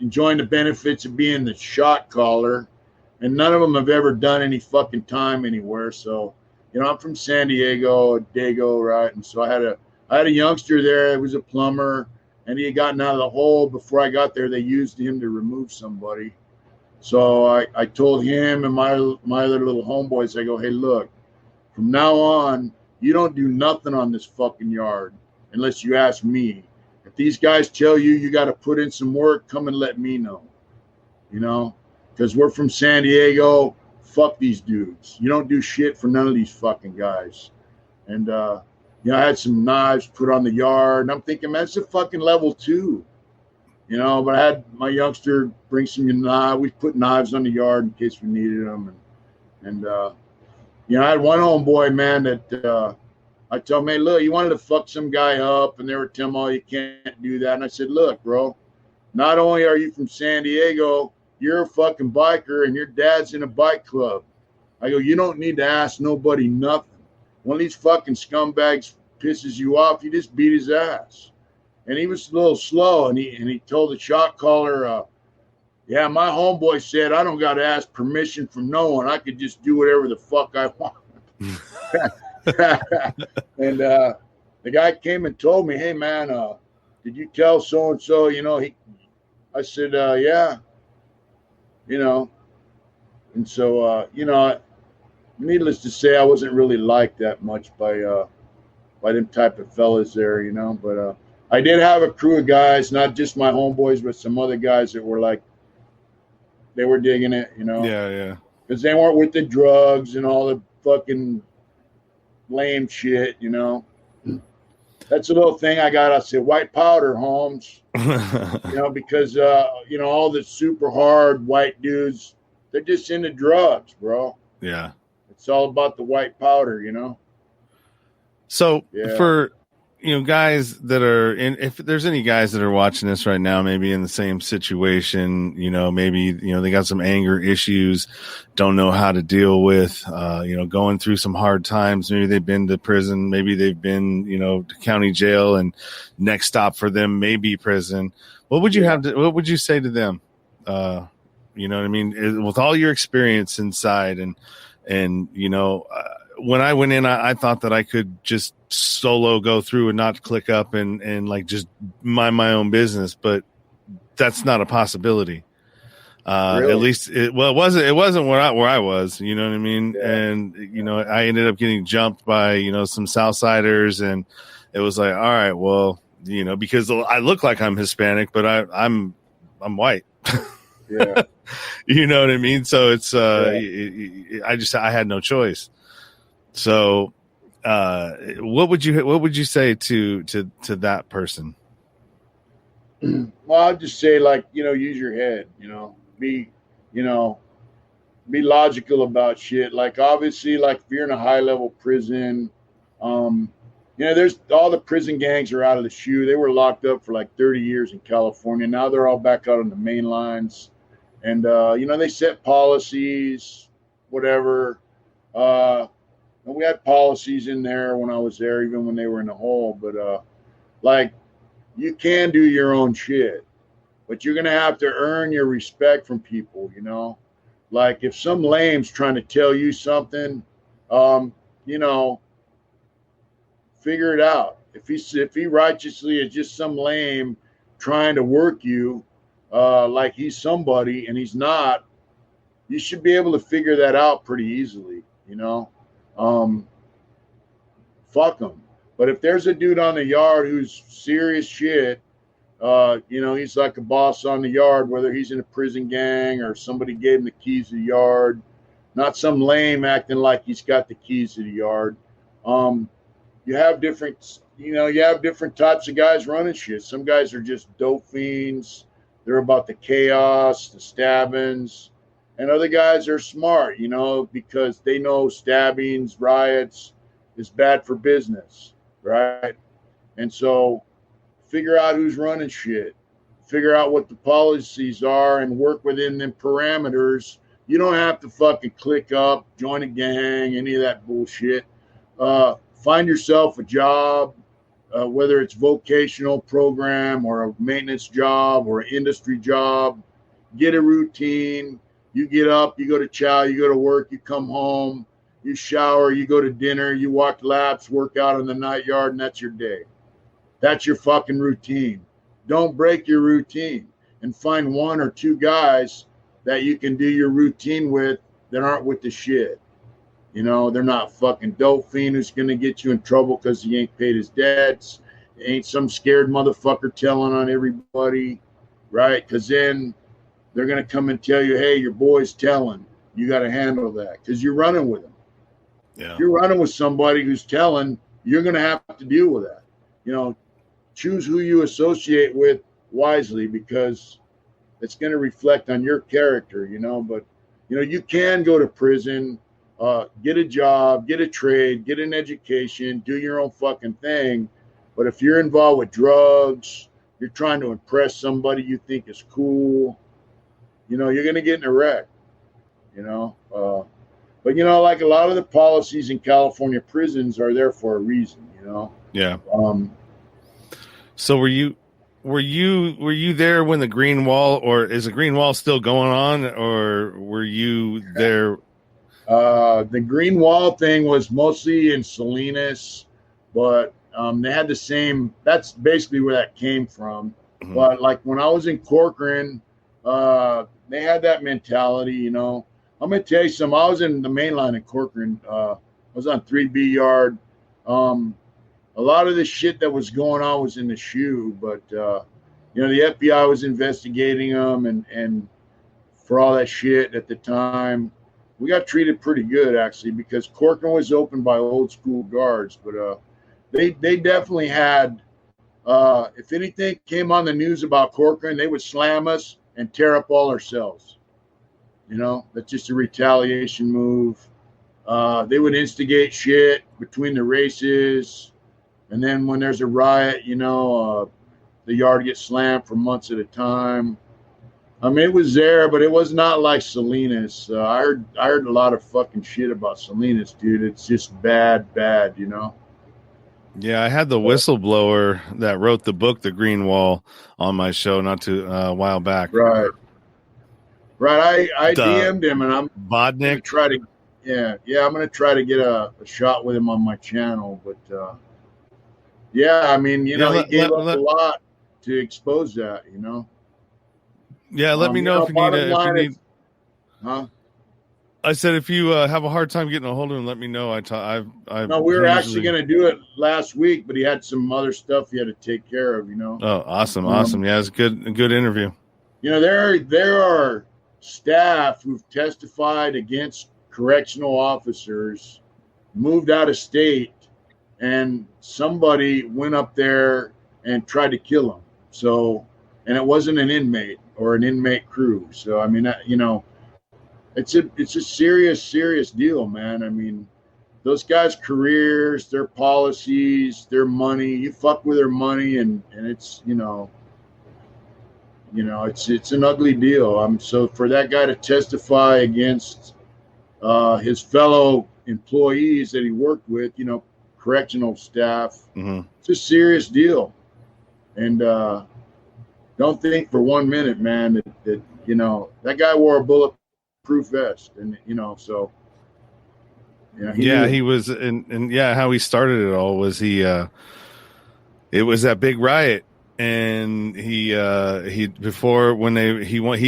enjoying the benefits of being the shot caller. And none of them have ever done any fucking time anywhere. So, I'm from San Diego, right? And so I had a youngster there. It was a plumber, and he had gotten out of the hole before I got there. They used him to remove somebody. So I told him and my other little homeboys, I go, hey, look, from now on, you don't do nothing on this fucking yard unless you ask me. If these guys tell you you got to put in some work, come and let me know, because we're from San Diego. Fuck these dudes. You don't do shit for none of these fucking guys. And, I had some knives put on the yard, and I'm thinking, man, it's a fucking level 2, but I had my youngster bring some knives. We put knives on the yard in case we needed them. And I had one homeboy, man, that I told him, hey, look, you wanted to fuck some guy up, and they were telling me, oh, you can't do that. And I said, look, bro, not only are you from San Diego, you're a fucking biker, and your dad's in a bike club. I go, you don't need to ask nobody nothing. One of these fucking scumbags pisses you off, you just beat his ass. And he was a little slow, and he told the shot caller, yeah, my homeboy said I don't got to ask permission from no one. I could just do whatever the fuck I want. And the guy came and told me, hey, man, did you tell so-and-so, I said, yeah, and so, needless to say, I wasn't really liked that much by them type of fellas there, but I did have a crew of guys, not just my homeboys, but some other guys that were like, they were digging it, Yeah. Because they weren't with the drugs and all the fucking lame shit, That's a little thing I got. I said, white powder, Holmes, because, all the super hard white dudes, they're just into drugs, bro. Yeah. It's all about the white powder, So for, guys that are in, if there's any guys that are watching this right now, maybe in the same situation, maybe, they got some anger issues, don't know how to deal with, going through some hard times. Maybe they've been to prison. Maybe they've been, to county jail, and next stop for them may be prison. What would you what would you say to them? You know what I mean? With all your experience inside and when I went in, I thought that I could just solo go through and not click up and like just mind my own business, but that's not a possibility. Really? At least it wasn't where I was, you know what I mean? Yeah. And, I ended up getting jumped by, some Southsiders, and it was like, all right, well, because I look like I'm Hispanic, but I'm white. Yeah. You know what I mean? So it's, I had no choice. So, what would you say to that person? Well, I'd just say, like, use your head, be logical about shit. Like, obviously, like, if you're in a high level prison, there's all the prison gangs are out of the shoe. They were locked up for like 30 years in California. Now they're all back out on the main lines. And, they set policies, whatever. And we had policies in there when I was there, even when they were in the hole. But, like, you can do your own shit, but you're going to have to earn your respect from people, Like, if some lame's trying to tell you something, figure it out. If he righteously is just some lame trying to work you, like he's somebody and he's not, you should be able to figure that out pretty easily, fuck him. But if there's a dude on the yard who's serious shit, he's like a boss on the yard, whether he's in a prison gang or somebody gave him the keys to the yard, not some lame acting like he's got the keys to the yard. You have different types of guys running shit. Some guys are just dope fiends. They're about the chaos, the stabbings, and other guys are smart, because they know stabbings, riots is bad for business. right? And so figure out who's running shit, figure out what the policies are, and work within them parameters. You don't have to fucking click up, join a gang, any of that bullshit. Find yourself a job, whether it's vocational program or a maintenance job or an industry job. Get a routine. You get up, you go to chow, you go to work, you come home, you shower, you go to dinner, you walk laps, work out in the night yard, and that's your day. That's your fucking routine. Don't break your routine, and find one or two guys that you can do your routine with that aren't with the shit. You know, they're not fucking dope fiend who's going to get you in trouble because he ain't paid his debts. Ain't some scared motherfucker telling on everybody, right? Because then they're going to come and tell you, hey, your boy's telling. You got to handle that because you're running with him. Yeah. If you're running with somebody who's telling, you're going to have to deal with that. You know, choose who you associate with wisely because it's going to reflect on your character, you know. But, you know, you can go to prison, get a job, get a trade, get an education, do your own fucking thing. But if you're involved with drugs, you're trying to impress somebody you think is cool, you know, you're going to get in a wreck, you know. But, you know, like a lot of the policies in California prisons are there for a reason, you know. Yeah. So were you there when the Green Wall, or is the Green Wall still going on, or were you there? The Green Wall thing was mostly in Salinas, but they had the same. That's basically where that came from. Mm-hmm. But like when I was in Corcoran, they had that mentality, you know. I'm gonna tell you something. I was in the main line in Corcoran. I was on 3B yard. A lot of the shit that was going on was in the shoe, but you know, the FBI was investigating them, and for all that shit at the time, we got treated pretty good actually because Corcoran was opened by old school guards, but they definitely had. If anything came on the news about Corcoran, they would slam us and tear up all our cells. You know, that's just a retaliation move. They would instigate shit between the races. And then when there's a riot, you know, the yard gets slammed for months at a time. I mean, it was there, but it was not like Salinas. I heard a lot of fucking shit about Salinas, dude. It's just bad, you know? Yeah, I had the whistleblower that wrote the book, The Green Wall, on my show not too a while back. Right. I DM'd him, and I'm Vodnik. Gonna try to, I'm going to try to get a shot with him on my channel, but yeah, I mean, you know, he gave up a lot to expose that, you know. Yeah, let me know if you need. Huh? I said if you have a hard time getting a hold of him, let me know. No, we were actually going to do it last week, but he had some other stuff he had to take care of, you know. Oh, awesome. Yeah, it's a good interview. You know, there are staff who've testified against correctional officers, moved out of state, and somebody went up there and tried to kill him. So, and it wasn't an inmate or an inmate crew. So, I mean, you know, it's a serious deal, man. I mean, those guys' careers, their policies, their money, you fuck with their money, and it's, you know, it's an ugly deal. So for that guy to testify against his fellow employees that he worked with, you know, correctional staff, It's a serious deal. And don't think for 1 minute, man, that you know, that guy wore a bulletproof vest, and you know, so he was, and how he started it all was it was that big riot. And he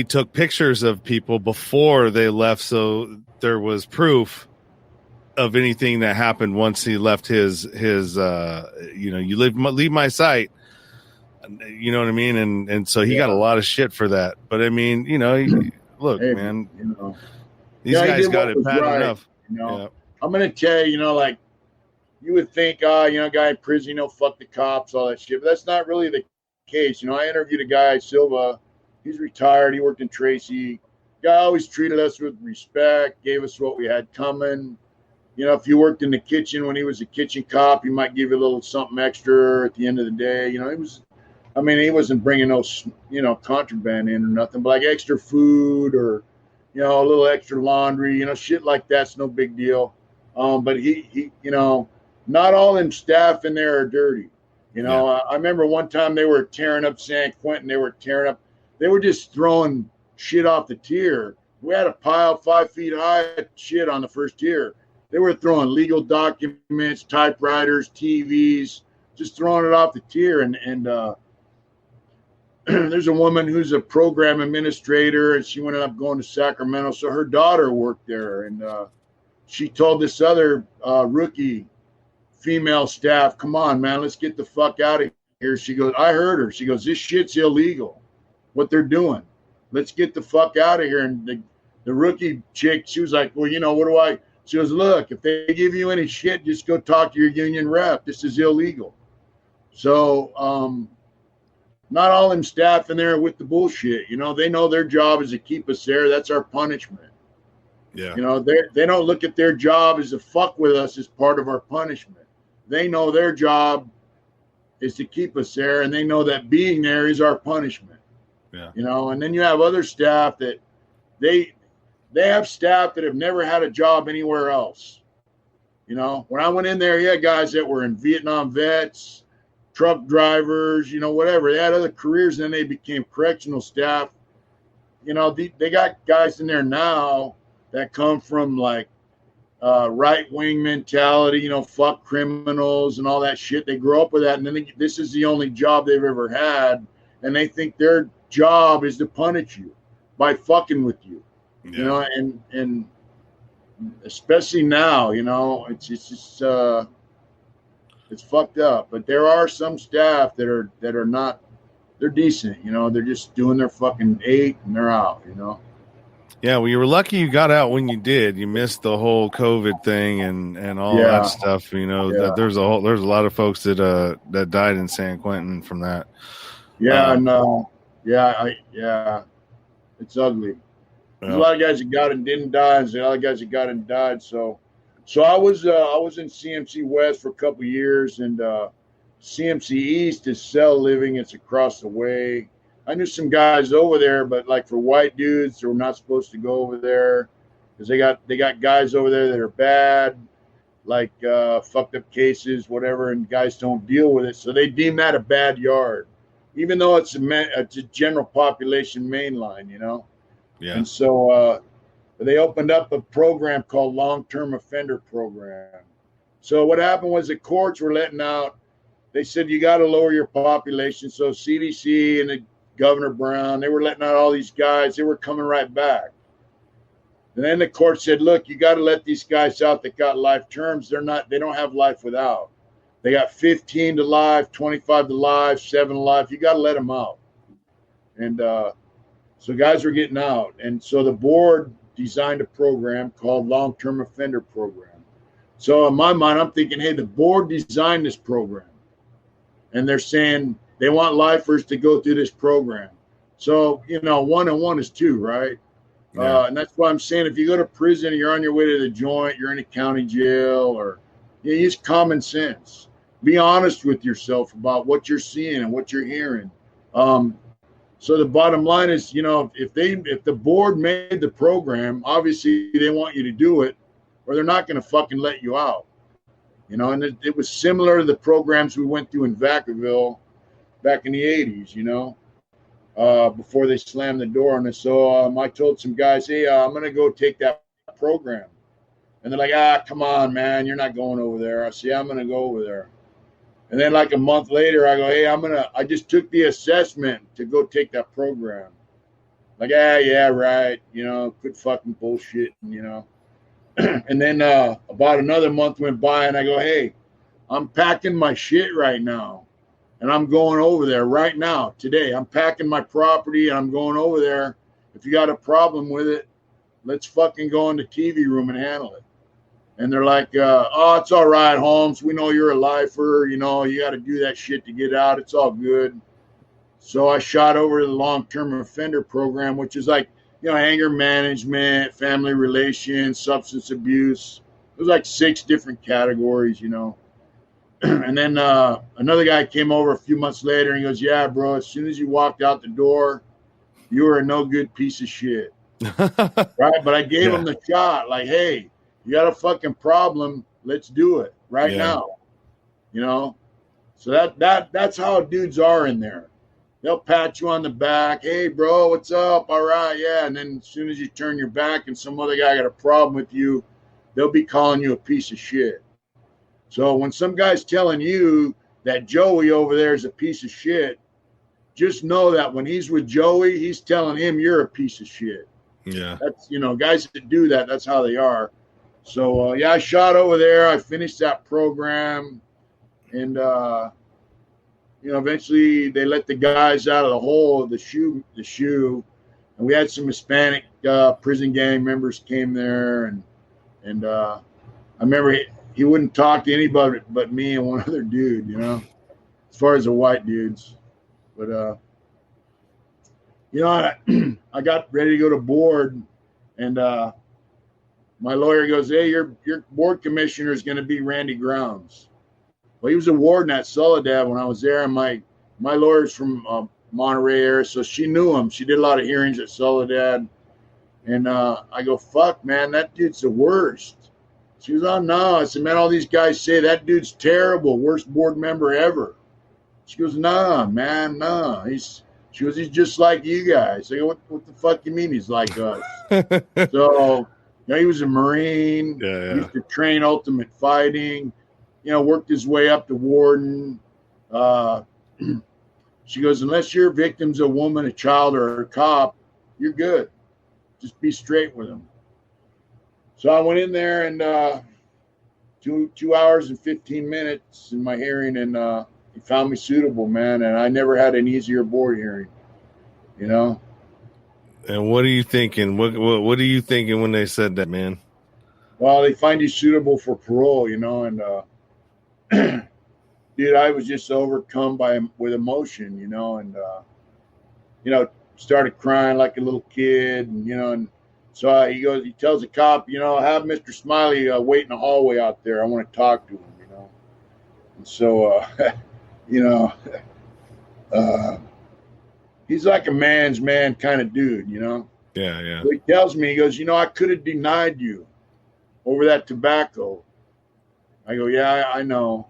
took pictures of people before they left, so there was proof of anything that happened once he left his you know, you leave my site, you know what I mean, and so he got a lot of shit for that. But I mean, you know, look, hey, man, you know, these guys got it bad enough. You know, I'm gonna tell you, you know, like you would think, you know, guy in prison, you know, fuck the cops, all that shit, but that's not really the case. You know, I interviewed a guy, Silva. He's retired. He worked in Tracy. Guy always treated us with respect, gave us what we had coming. if you worked in the kitchen when he was a kitchen cop, he might give you a little something extra at the end of the day. He wasn't bringing no, contraband in or nothing, but like extra food or, a little extra laundry, shit like that's no big deal. But he, not all them staff in there are dirty. I remember one time they were tearing up San Quentin. They were just throwing shit off the tier. We had a pile 5 feet high of shit on the first tier. They were throwing legal documents, typewriters, TVs, just throwing it off the tier. And there's a woman who's a program administrator, and she ended up going to Sacramento. So her daughter worked there, and she told this other rookie female staff, "Come on, man, let's get the fuck out of here." She goes, I heard her. She goes, "This shit's illegal, what they're doing. Let's get the fuck out of here." And the rookie chick, she was like, "Well, what do I?" She goes, "Look, if they give you any shit, just go talk to your union rep. This is illegal." So, not all them staff in there with the bullshit. They know their job is to keep us there. That's our punishment. Yeah. They don't look at their job as to fuck with us as part of our punishment. They know their job is to keep us there, and they know that being there is our punishment. Yeah. And then you have other staff that they have staff that have never had a job anywhere else. When I went in there, you had guys that were in Vietnam vets, truck drivers, whatever. They had other careers, and then they became correctional staff. They got guys in there now that come from like right-wing mentality, fuck criminals and all that shit. They grow up with that, and then this is the only job they've ever had, and they think their job is to punish you by fucking with you. Yeah. And especially now, it's just it's fucked up. But there are some staff that are not, they're decent, they're just doing their fucking 8 and they're out, Yeah, well, you were lucky you got out when you did. You missed the whole COVID thing and all that stuff. That there's a lot of folks that died in San Quentin from that. Yeah, no, it's ugly. There's a lot of guys that got it and didn't die, and there's a lot of guys that got it and died. So I was in CMC West for a couple of years, and CMC East is Cell Living. It's across the way. I knew some guys over there, but like for white dudes, they were not supposed to go over there because they got guys over there that are bad, like fucked up cases, whatever, and guys don't deal with it. So they deem that a bad yard, even though it's a general population main line, Yeah. And so they opened up a program called Long-Term Offender Program. So what happened was the courts were letting out. They said you got to lower your population. So CDC and the Governor Brown, they were letting out all these guys. They were coming right back. And then the court said, look, you got to let these guys out that got life terms. They don't have life without. They got 15 to life, 25 to life, 7 to life. You got to let them out. And so guys were getting out. And so the board designed a program called Long-Term Offender Program. So in my mind, I'm thinking, hey, the board designed this program. And they're saying they want lifers to go through this program. So, 1 and 1 is 2, right? Yeah. And that's why I'm saying if you go to prison and you're on your way to the joint, you're in a county jail, or use common sense. Be honest with yourself about what you're seeing and what you're hearing. So the bottom line is, if the board made the program, obviously they want you to do it, or they're not going to fucking let you out. And it was similar to the programs we went through in Vacaville back in the 80s, before they slammed the door on us. So I told some guys, hey, I'm going to go take that program. And they're like, come on, man, you're not going over there. I say, I'm going to go over there. And then like a month later, I go, hey, I just took the assessment to go take that program. Like, yeah, right. Good fucking bullshit, And then about another month went by, and I go, hey, I'm packing my shit right now. And I'm going over there right now, today. I'm packing my property, and I'm going over there. If you got a problem with it, let's fucking go in the TV room and handle it. And they're like, it's all right, Holmes. We know you're a lifer. You got to do that shit to get out. It's all good. So I shot over to the Long-Term Offender Program, which is like, anger management, family relations, substance abuse. was like 6 different categories, And then another guy came over a few months later and he goes, yeah, bro, as soon as you walked out the door, you were a no good piece of shit. Right? But I gave him the shot. Like, hey, you got a fucking problem. Let's do it right now. So that's how dudes are in there. They'll pat you on the back. Hey, bro, what's up? All right, yeah. And then as soon as you turn your back and some other guy got a problem with you, they'll be calling you a piece of shit. So when some guy's telling you that Joey over there is a piece of shit, just know that when he's with Joey, he's telling him you're a piece of shit. Yeah. That's, guys that do that, that's how they are. So, I shot over there. I finished that program. And, eventually they let the guys out of the hole of the shoe. And we had some Hispanic prison gang members came there. And I remember he wouldn't talk to anybody but me and one other dude, as far as the white dudes. But, I got ready to go to board, and my lawyer goes, hey, your board commissioner is going to be Randy Grounds. Well, he was a warden at Soledad when I was there, and my lawyer's from Monterey area, so she knew him. She did a lot of hearings at Soledad. And I go, fuck, man, that dude's the worst. She goes, oh, no. I said, man, all these guys say that dude's terrible, worst board member ever. She goes, nah, man, nah. She goes, he's just like you guys. I go, what the fuck you mean he's like us? So, he was a Marine. He used to train ultimate fighting. Worked his way up to warden. She goes, unless your victim's a woman, a child, or a cop, you're good. Just be straight with them. So I went in there and 2 hours and 15 minutes in my hearing, and he found me suitable, man. And I never had an easier board hearing, And what are you thinking? What are you thinking when they said that, man? Well, they find you suitable for parole, and dude, I was just overcome with emotion, and started crying like a little kid, and so he tells the cop, have Mr. Smiley wait in the hallway out there. I want to talk to him, And so, he's like a man's man kind of dude, Yeah. So he tells me, he goes, I could have denied you over that tobacco. I go, yeah, I know,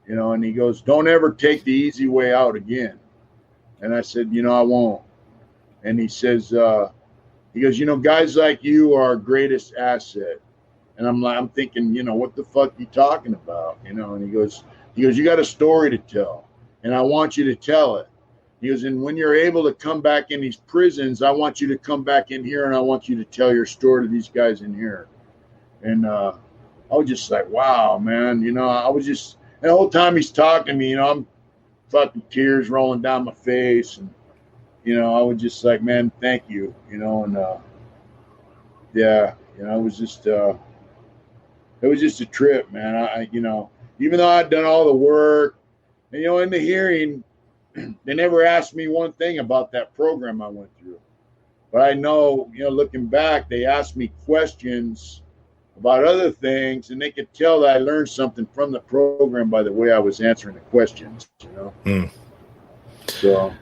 and he goes, don't ever take the easy way out again. And I said, I won't. And he says, he goes, guys like you are our greatest asset. And I'm thinking, what the fuck you talking about? And he goes, you got a story to tell, and I want you to tell it. He goes, and when you're able to come back in these prisons, I want you to come back in here, and I want you to tell your story to these guys in here. And I was just like, wow, man. I was just, and the whole time he's talking to me, I'm fucking tears rolling down my face. And, I was just like, man, thank you, and it was just a trip, man. I even though I'd done all the work, and, in the hearing, they never asked me one thing about that program I went through. But I know, looking back, they asked me questions about other things, and they could tell that I learned something from the program by the way I was answering the questions, So.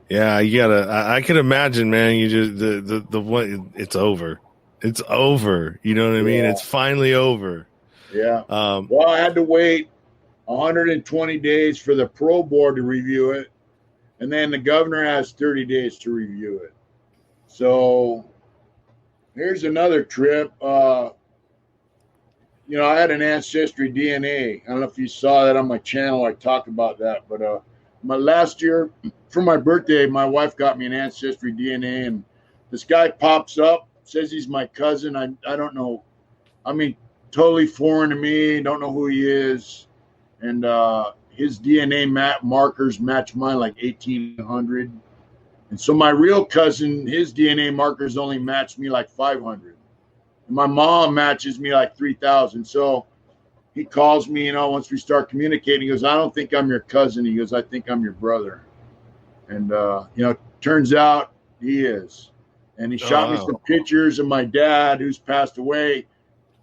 Yeah, you gotta. I can imagine, man. You just the one. It's over. It's over. You know what I mean? It's finally over. Yeah. Well, I had to wait 120 days for the parole board to review it, and then the governor has 30 days to review it. So here's another trip. I had an ancestry DNA. I don't know if you saw that on my channel. I talk about that, but my last year for my birthday, my wife got me an ancestry DNA, and this guy pops up, says he's my cousin. I don't know. I mean, totally foreign to me. Don't know who he is. And his DNA markers match mine like 1,800. And so my real cousin, his DNA markers only match me like 500. And my mom matches me like 3,000. So he calls me, once we start communicating, he goes, I don't think I'm your cousin. He goes, I think I'm your brother. And, turns out he is. And he shot me some pictures of my dad who's passed away.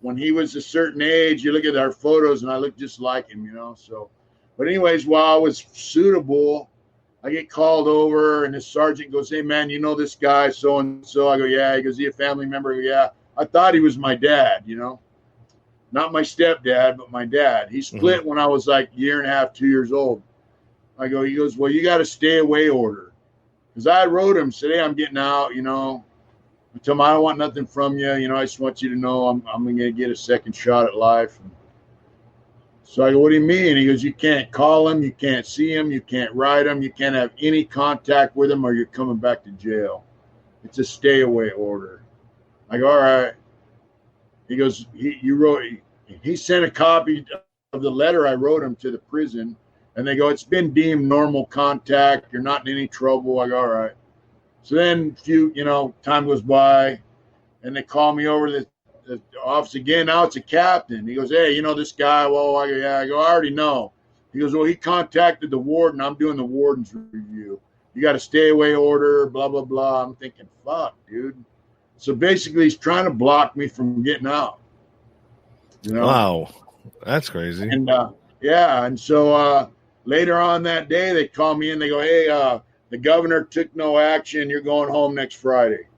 when he was a certain age, you look at our photos and I look just like him, So, but anyways, while I was suitable, I get called over and the sergeant goes, "Hey man, you know this guy, so and so?" I go, "Yeah." He goes, "Is he a family member?" I go, "Yeah." I thought he was my dad, not my stepdad, but my dad. He split when I was like a year and a half, 2 years old. He goes, "Well, you got a stay away order." Because I wrote him, said, "Hey, I'm getting out, I told him I don't want nothing from you. I just want you to know I'm going to get a second shot at life. So I go, "What do you mean?" He goes, "You can't call him. You can't see him. You can't write him. You can't have any contact with him or you're coming back to jail. It's a stay away order." I go, "All right." He goes, he sent a copy of the letter I wrote him to the prison. And they go, "It's been deemed normal contact. You're not in any trouble." I go, "All right." So then time goes by and they call me over to the office again. Now it's a captain. He goes, "Hey, this guy?" Well, I go, "Yeah." I go, "I already know." He goes, "Well, he contacted the warden. I'm doing the warden's review. You got a stay away order, blah, blah, blah." I'm thinking, fuck, dude. So basically he's trying to block me from getting out. Wow. That's crazy. And yeah. And so later on that day, they call me in. They go, "Hey, the governor took no action. You're going home next Friday."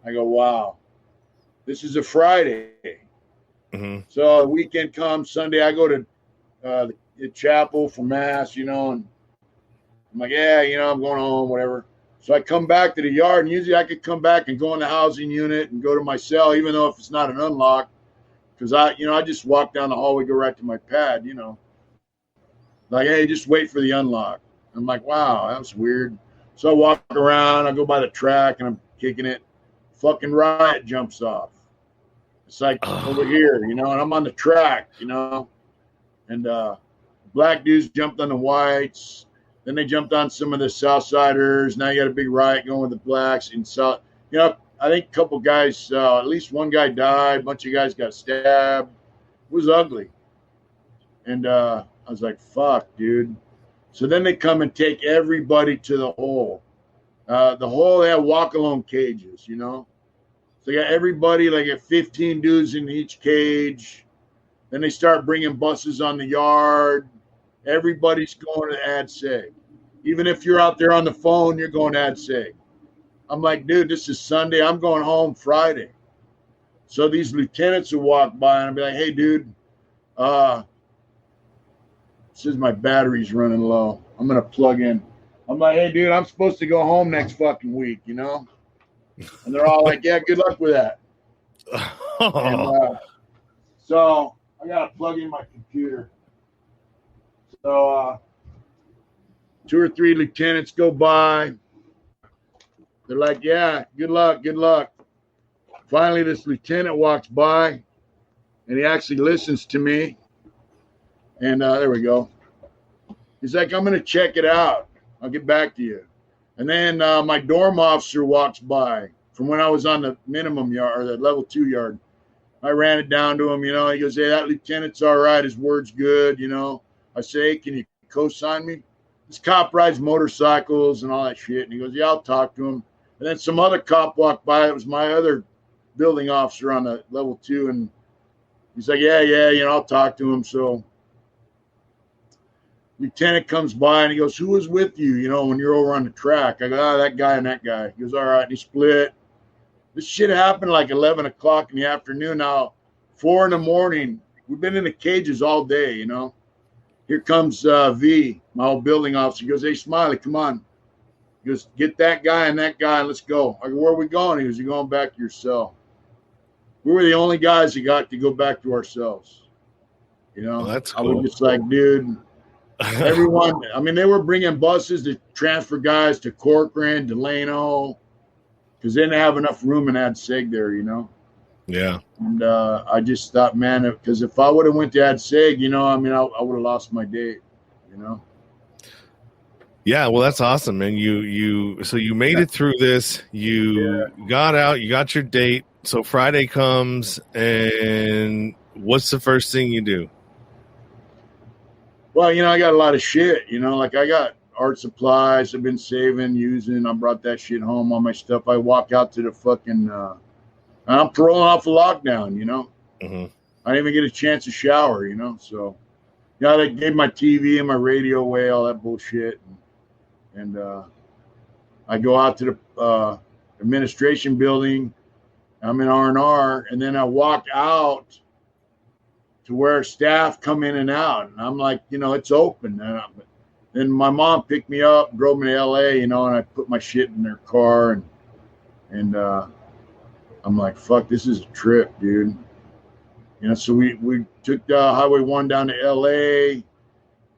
I go, "Wow, this is a Friday." So the weekend comes, Sunday, I go to the chapel for mass, and I'm like, "Yeah, I'm going home, whatever." So I come back to the yard, and usually I could come back and go in the housing unit and go to my cell, even though if it's not an unlock, because I just walk down the hallway, go right to my pad, like, "Hey, just wait for the unlock." I'm like, wow, that's weird. So I walk around, I go by the track and I'm kicking it. Fucking riot jumps off. It's like over here, and I'm on the track, and black dudes jumped on the whites. Then they jumped on some of the Southsiders. Now you got a big riot going with the blacks. And so, I think a couple guys, at least one guy died. A bunch of guys got stabbed. It was ugly. And I was like, fuck, dude. So then they come and take everybody to the hole. The hole, they have walk-alone cages, So they got everybody, like at 15 dudes in each cage. Then they start bringing buses on the yard. Everybody's going to ad seg. Even if you're out there on the phone, you're going to ad seg. I'm like, dude, this is Sunday. I'm going home Friday. So these lieutenants will walk by and I'll be like, "Hey, dude, says my battery's running low. I'm going to plug in." I'm like, "Hey, dude, I'm supposed to go home next fucking week, And they're all like, "Yeah, good luck with that." And, so I got to plug in my computer. So 2 or 3 lieutenants go by. They're like, "Yeah, good luck, good luck." Finally, this lieutenant walks by, and he actually listens to me. And there we go. He's like, "I'm going to check it out. I'll get back to you." And then my dorm officer walks by from when I was on the minimum yard or the level 2 yard. I ran it down to him, He goes, "Hey, that lieutenant's all right. His word's good, I say, "Hey, can you co-sign me?" This cop rides motorcycles and all that shit. And he goes, "Yeah, I'll talk to him." And then some other cop walked by. It was my other building officer on the level 2. And he's like, yeah, I'll talk to him. So lieutenant comes by and he goes, "Who was with you, when you're over on the track?" I go, "That guy and that guy." He goes, "All right." And he split. This shit happened like 11 o'clock in the afternoon. Now, 4 in the morning. We've been in the cages all day, Here comes V, my old building officer. He goes, "Hey, Smiley, come on." He goes, "Get that guy and let's go." I go, "Where are we going?" He goes, "You're going back to your cell." We were the only guys that got to go back to our cells. Well, that's cool. I was just like, dude, everyone, they were bringing buses to transfer guys to Corcoran, Delano, because they didn't have enough room in Ad Seg there, Yeah. And I just thought, man, because if I would have went to Ad Seg, I would have lost my date, Yeah, well, that's awesome, man. So you made it through this. You got out. You got your date. So Friday comes, and what's the first thing you do? Well, I got a lot of shit. Like I got art supplies I've been saving, using. I brought that shit home, all my stuff. I walk out to the fucking. I'm paroling off a lockdown. Mm-hmm. I didn't even get a chance to shower, So, they gave my TV and my radio away, all that bullshit. And I go out to the administration building. I'm in R&R, and then I walk out to where staff come in and out. And I'm like, it's open. Then my mom picked me up, drove me to L.A., and I put my shit in their car. And I'm like, fuck, this is a trip, dude. So we took Highway 1 down to L.A.,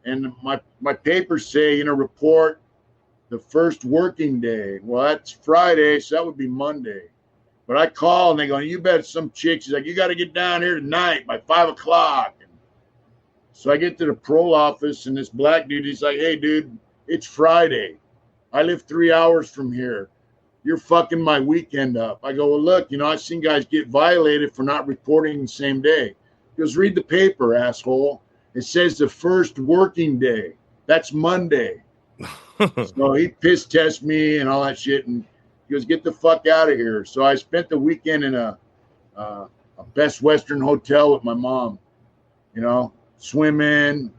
and my papers say, report the first working day. Well, that's Friday, so that would be Monday. But I call, and they go, you bet some chick. She's like, you got to get down here tonight by 5 o'clock. And so I get to the parole office, and this black dude, he's like, hey, dude, it's Friday. I live 3 hours from here. You're fucking my weekend up. I go, well, look, I've seen guys get violated for not reporting the same day. He goes, read the paper, asshole. It says the first working day. That's Monday. So he piss test me and all that shit, and he goes, get the fuck out of here. So I spent the weekend in a Best Western hotel with my mom, swimming,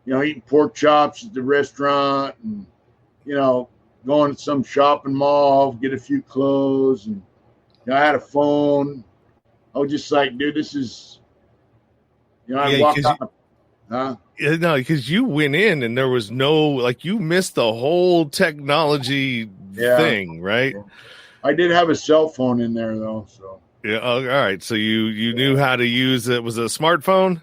eating pork chops at the restaurant, and, going to some shopping mall, get a few clothes. And I had a phone. I was just like, dude, this is, I walked out. No, because you went in and there was no, you missed the whole technology thing, right? I did have a cell phone in there though, so. Yeah. Oh, all right. So you knew how to use it. Was it a smartphone?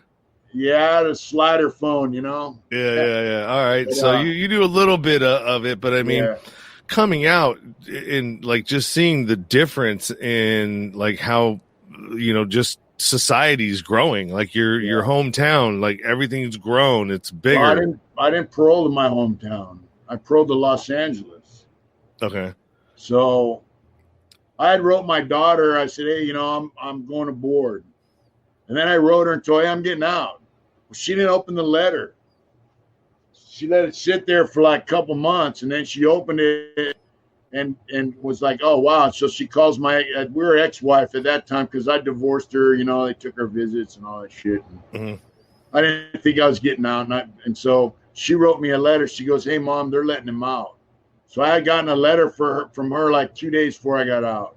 Yeah, I had a slider phone, Yeah. All right. So you knew a little bit of it, but I mean, coming out and just seeing the difference in how, just society's growing, your hometown, everything's grown. It's bigger. Well, I didn't parole to my hometown. I paroled to Los Angeles. Okay. So I had wrote my daughter, I said, hey, I'm going aboard. And then I wrote her and told her, hey, I'm getting out. Well, she didn't open the letter. She let it sit there for a couple months, and then she opened it and was like, oh, wow. So she calls we were ex-wife at that time because I divorced her. They took her visits and all that shit. Mm-hmm. I didn't think I was getting out. And so she wrote me a letter. She goes, hey, Mom, they're letting him out. So I had gotten a letter from her 2 days before I got out.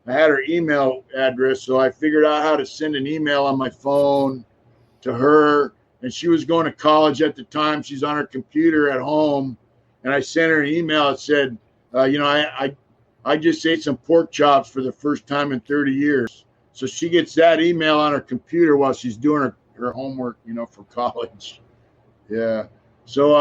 I had her email address, so I figured out how to send an email on my phone to her. And she was going to college at the time. She's on her computer at home. And I sent her an email that said, I just ate some pork chops for the first time in 30 years. So she gets that email on her computer while she's doing her homework, for college. Yeah. So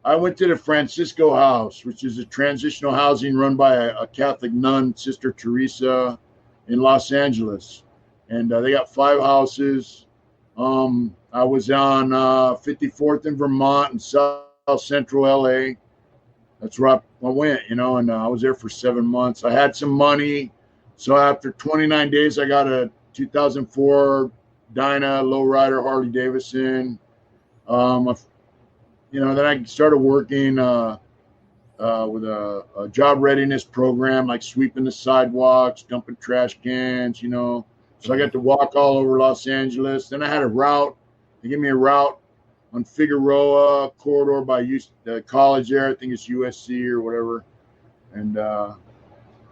I went to the Francisco House, which is a transitional housing run by a Catholic nun, Sister Teresa, in Los Angeles. And they got 5 houses. I was on 54th in Vermont and South Central LA. That's where I went, and I was there for 7 months. I had some money. So after 29 days, I got a 2004 Dyna lowrider Harley Davidson. Then I started working with a job readiness program, like sweeping the sidewalks, dumping trash cans, So I got to walk all over Los Angeles. Then I had a route. They gave me a route on Figueroa corridor by the college there. I think it's USC or whatever. And it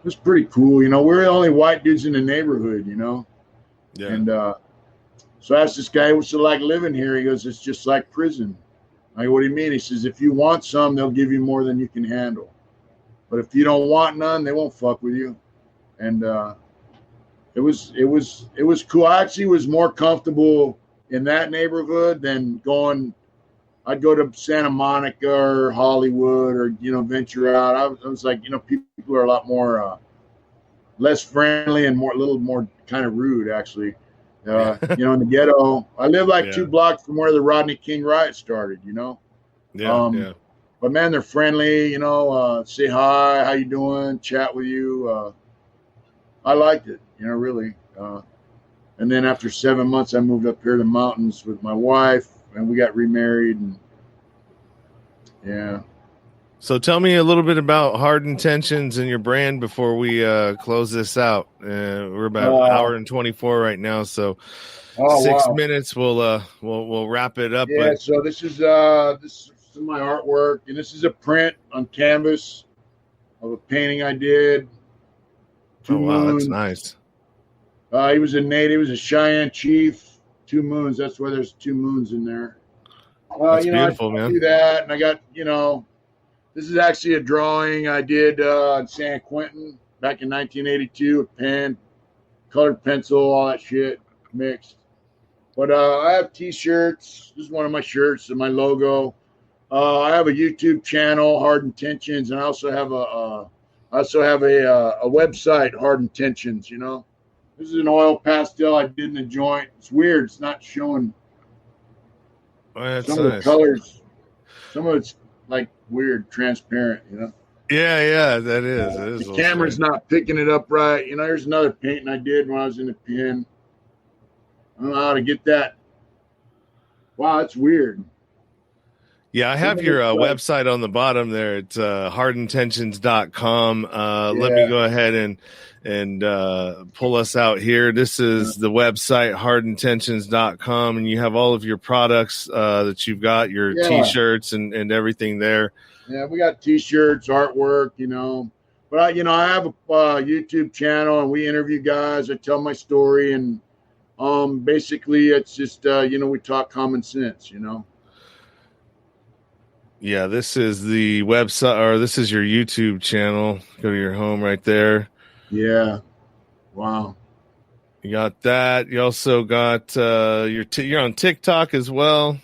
was pretty cool. We're the only white dudes in the neighborhood, Yeah. And so I asked this guy, what's it like living here? He goes, it's just like prison. I go, what do you mean? He says, if you want some, they'll give you more than you can handle. But if you don't want none, they won't fuck with you. And it was cool. I actually was more comfortable in that neighborhood than I'd go to Santa Monica or Hollywood or, venture out. I was like, people are a lot more, less friendly and a little more kind of rude, actually. In the ghetto. I live 2 blocks from where the Rodney King riot started, Yeah. But man, they're friendly, say hi, how you doing, chat with you. I liked it, really. And then after 7 months, I moved up here to the mountains with my wife, and we got remarried. And yeah, So tell me a little bit about Hard Intentions and your brand before we close this out. We're about an hour and 24 right now, so 6 minutes we'll wrap it up. Yeah, But so this is my artwork, and this is a print on canvas of a painting I did. Two moons. That's nice. He was a native, he was a Cheyenne chief. 2 moons. That's why there's 2 moons in there. That's beautiful, man. I do that, and I got this is actually a drawing I did in San Quentin back in 1982 with pen, colored pencil, all that shit mixed. But I have T-shirts. This is one of my shirts and my logo. I have a YouTube channel, Hard Intentions, and I also have a website, Hard Intentions. This is an oil pastel I did in the joint. It's weird. It's not showing some of the colors. Some of it's like weird, transparent. Yeah, that is. The camera's not picking it up right. Here's another painting I did when I was in the pen. I don't know how to get that. Wow, that's weird. Yeah, I have your website on the bottom there. It's hardintentions.com. Let me go ahead and pull us out here. This is the website, hardintentions.com, and you have all of your products that you've got, your T-shirts and everything there. Yeah, we got T-shirts, artwork, But I have a YouTube channel, and we interview guys. I tell my story, and basically it's just we talk common sense. Yeah, this is the website, or this is your YouTube channel. Go to your home right there. Yeah. Wow. You got that. You also got you're on TikTok as well.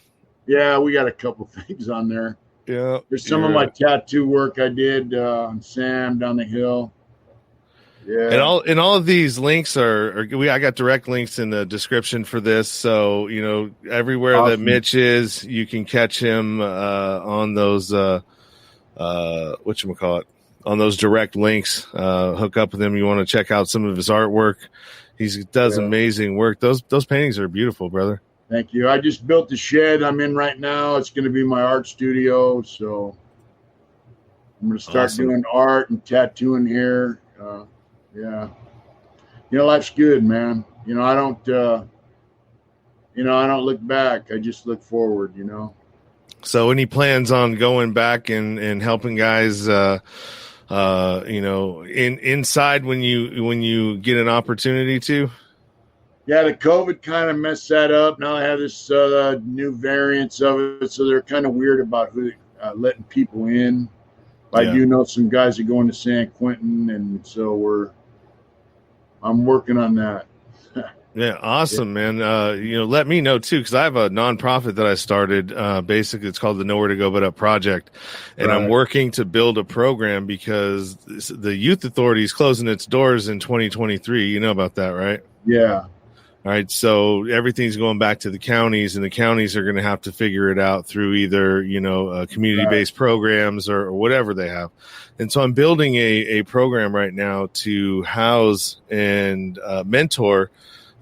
Yeah, we got a couple things on there. Yeah. There's some of my tattoo work I did on Sam down the hill. Yeah. And all of these links I got direct links in the description for this. So, everywhere that Mitch is, you can catch him on those whatchamacallit, on those direct links. Hook up with him. You want to check out some of his artwork. He does amazing work. Those paintings are beautiful, brother. Thank you. I just built the shed I'm in right now. It's going to be my art studio. So I'm going to start doing art and tattooing here. Yeah. Life's good, man. I don't look back. I just look forward, So any plans on going back and helping guys, inside when you get an opportunity to? Yeah, the COVID kind of messed that up. Now I have this new variants of it, so they're kind of weird about who letting people in. I do know some guys are going to San Quentin, and so I'm working on that. Yeah, awesome, man. Let me know too, because I have a nonprofit that I started. Basically, it's called the Nowhere to Go But Up Project, and I'm working to build a program because the Youth Authority is closing its doors in 2023. You know about that, right? Yeah. All right, so everything's going back to the counties, and the counties are going to have to figure it out through either community-based programs or whatever they have. And so I'm building a program right now to house and mentor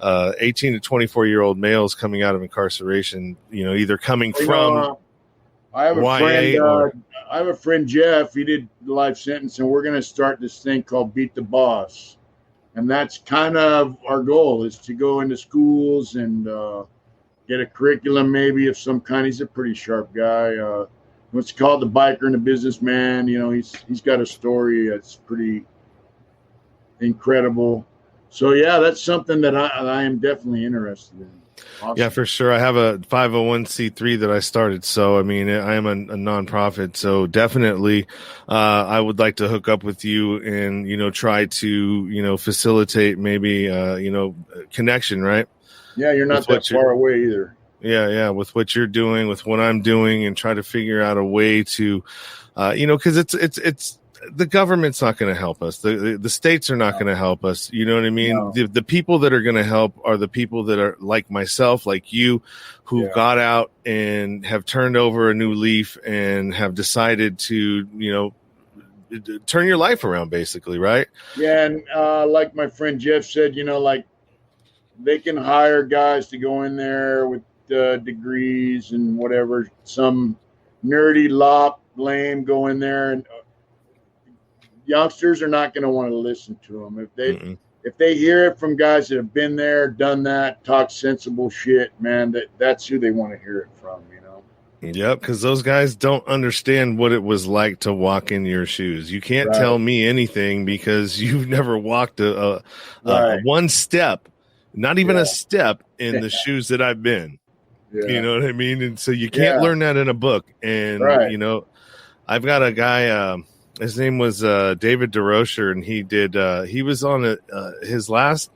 18 to 24-year-old males coming out of incarceration. Either coming from I have a YA friend. I have a friend, Jeff. He did the life sentence, and we're going to start this thing called Beat the Boss. And that's kind of our goal, is to go into schools and get a curriculum maybe of some kind. He's a pretty sharp guy. What's called the biker and the businessman. He's got a story that's pretty incredible. So, yeah, that's something that I am definitely interested in. Awesome. Yeah, for sure. I have a 501c3 that I started. So, I mean, I am a nonprofit. So definitely, I would like to hook up with you and, try to, facilitate maybe, connection, right? Yeah, you're not that far away either. Yeah. With what you're doing, with what I'm doing, and try to figure out a way to, because it's the government's not going to help us. The states are not going to help us. You know what I mean? No. The people that are going to help are the people that are like myself, like you, who got out and have turned over a new leaf and have decided to, turn your life around, basically, right? Yeah, and like my friend Jeff said, like they can hire guys to go in there with degrees and whatever, some nerdy lop lame, go in there, and youngsters are not going to want to listen to them. If they hear it from guys that have been there, done that, talk sensible shit, man, that's who they want to hear it from, you know? Yep, because those guys don't understand what it was like to walk in your shoes. You can't tell me anything because you've never walked a one step, not even a step in the shoes that I've been. Yeah. You know what I mean? And so you can't learn that in a book. And, you know, I've got a guy, his name was David DeRocher, and he was on his last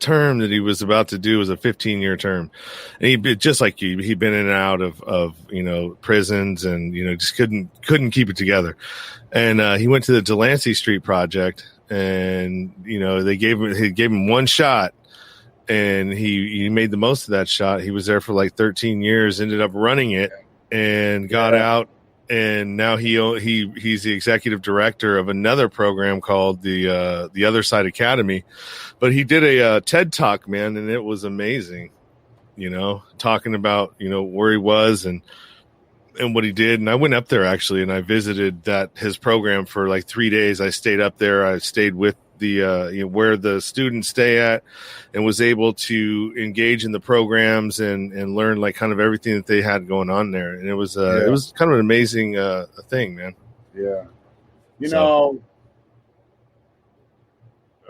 term that he was about to do was a 15-year term. And he, just like you, he'd been in and out of you know, prisons, and, you know, just couldn't keep it together. And he went to the Delancey Street Project, and, you know, he gave him one shot, and he made the most of that shot. He was there for like 13 years, ended up running it, and got out. And now he's the executive director of another program called the Other Side Academy. But he did a TED Talk, man, and it was amazing, you know, talking about, you know, where he was and what he did. And I went up there, actually, and I visited his program for like 3 days. I stayed up there. I stayed with the you know, where the students stay at, and was able to engage in the programs and learn like kind of everything that they had going on there. And it was kind of an amazing thing, man. Yeah. You know,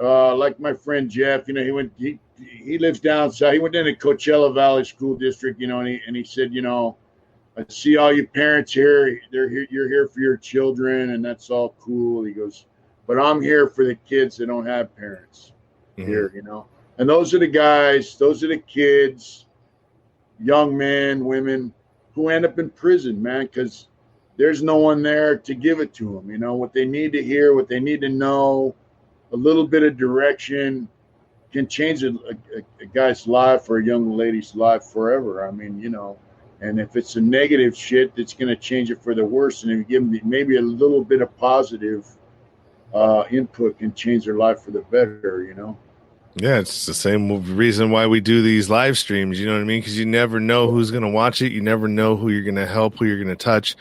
like my friend Jeff, you know, he lives down south. He went into Coachella Valley School District, you know, and he said, you know, I see all you parents here. You're here for your children, and that's all cool. He goes, but I'm here for the kids that don't have parents here, you know. And those are the guys, those are the kids, young men, women, who end up in prison, man, because there's no one there to give it to them. You know, what they need to hear, what they need to know, a little bit of direction can change a guy's life or a young lady's life forever. I mean, you know, and if it's a negative shit, it's going to change it for the worse. And if you give them maybe a little bit of positive input, can change their life for the better, you know? Yeah, it's the same reason why we do these live streams, you know what I mean? Because you never know who's going to watch it. You never know who you're going to help, who you're going to touch,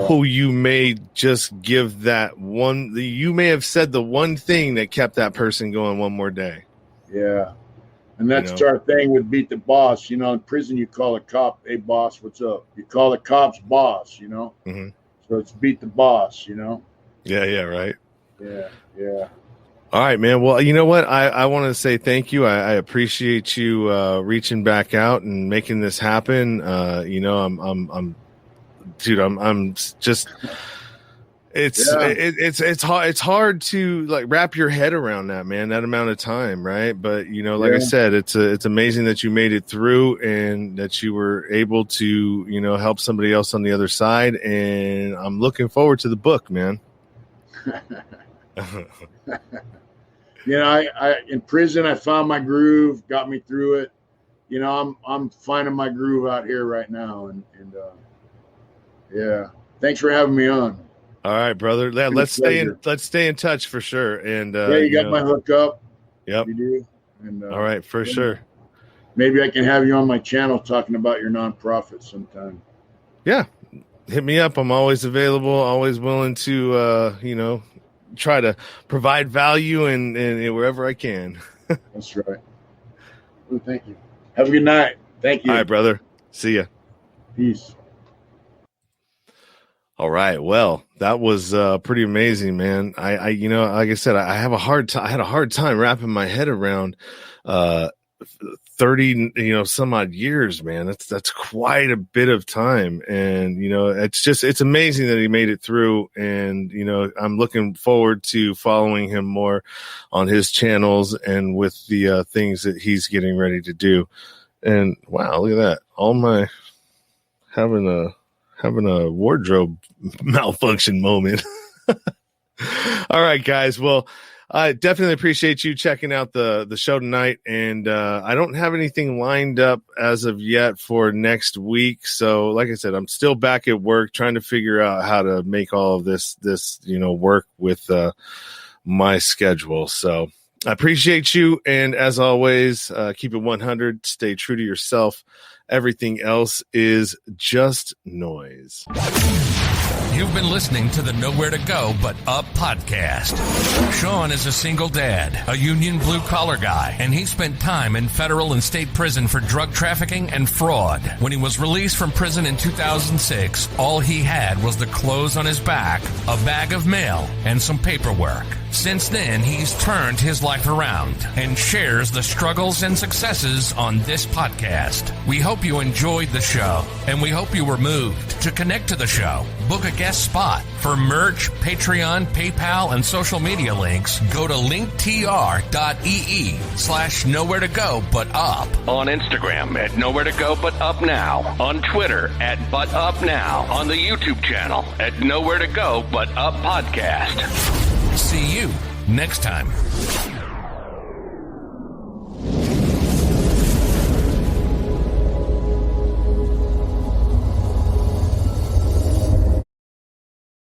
who you may just give that one. You may have said the one thing that kept that person going one more day. Yeah. And that's our thing with Beat the Boss. You know, in prison, you call a cop, hey, boss, what's up? You call the cops boss, you know? Mm-hmm. So it's Beat the Boss, you know? Yeah, right. Yeah. All right, man. Well, you know what? I want to say thank you. I appreciate you reaching back out and making this happen. You know, I'm just. It's hard to like wrap your head around that, man. That amount of time, right? But you know, like I said, it's amazing that you made it through and that you were able to, you know, help somebody else on the other side. And I'm looking forward to the book, man. You know, I in prison, I found my groove, got me through it. You know, I'm finding my groove out here right now, and yeah. Thanks for having me on. All right, brother. Yeah, let's stay in touch for sure. And you got my hookup. Yep, you do. And all right, for sure. Maybe I can have you on my channel talking about your nonprofit sometime. Yeah, hit me up. I'm always available. Always willing to you know, try to provide value and wherever I can. That's right. Well, thank you. Have a good night. Thank you. All right, brother. See ya. Peace. All right. Well, that was pretty amazing, man. I you know, like I said, I had a hard time wrapping my head around 30, you know, some odd years, man. That's quite a bit of time. And, you know, it's amazing that he made it through. And, you know, I'm looking forward to following him more on his channels and with the things that he's getting ready to do. And wow, look at that. All my having a wardrobe malfunction moment. All right, guys. Well, I definitely appreciate you checking out the show tonight. And I don't have anything lined up as of yet for next week. So like I said, I'm still back at work trying to figure out how to make all of this, you know, work with my schedule. So I appreciate you. And as always, keep it 100, stay true to yourself, Everything else is just noise. You've been listening to the Nowhere to Go But Up podcast. Sean is a single dad, a union blue-collar guy, and he spent time in federal and state prison for drug trafficking and fraud. When he was released from prison in 2006, all he had was the clothes on his back, a bag of mail, and some paperwork. Since then, he's turned his life around and shares the struggles and successes on this podcast. We hope you enjoyed the show, and we hope you were moved. To connect to the show, book a guest spot. For merch, Patreon, PayPal, and social media links, go to linktr.ee/nowhere to go but up. On Instagram at Nowhere to Go But Up Now. On Twitter at But Up Now. On the YouTube channel at Nowhere to Go But Up Podcast. See you next time.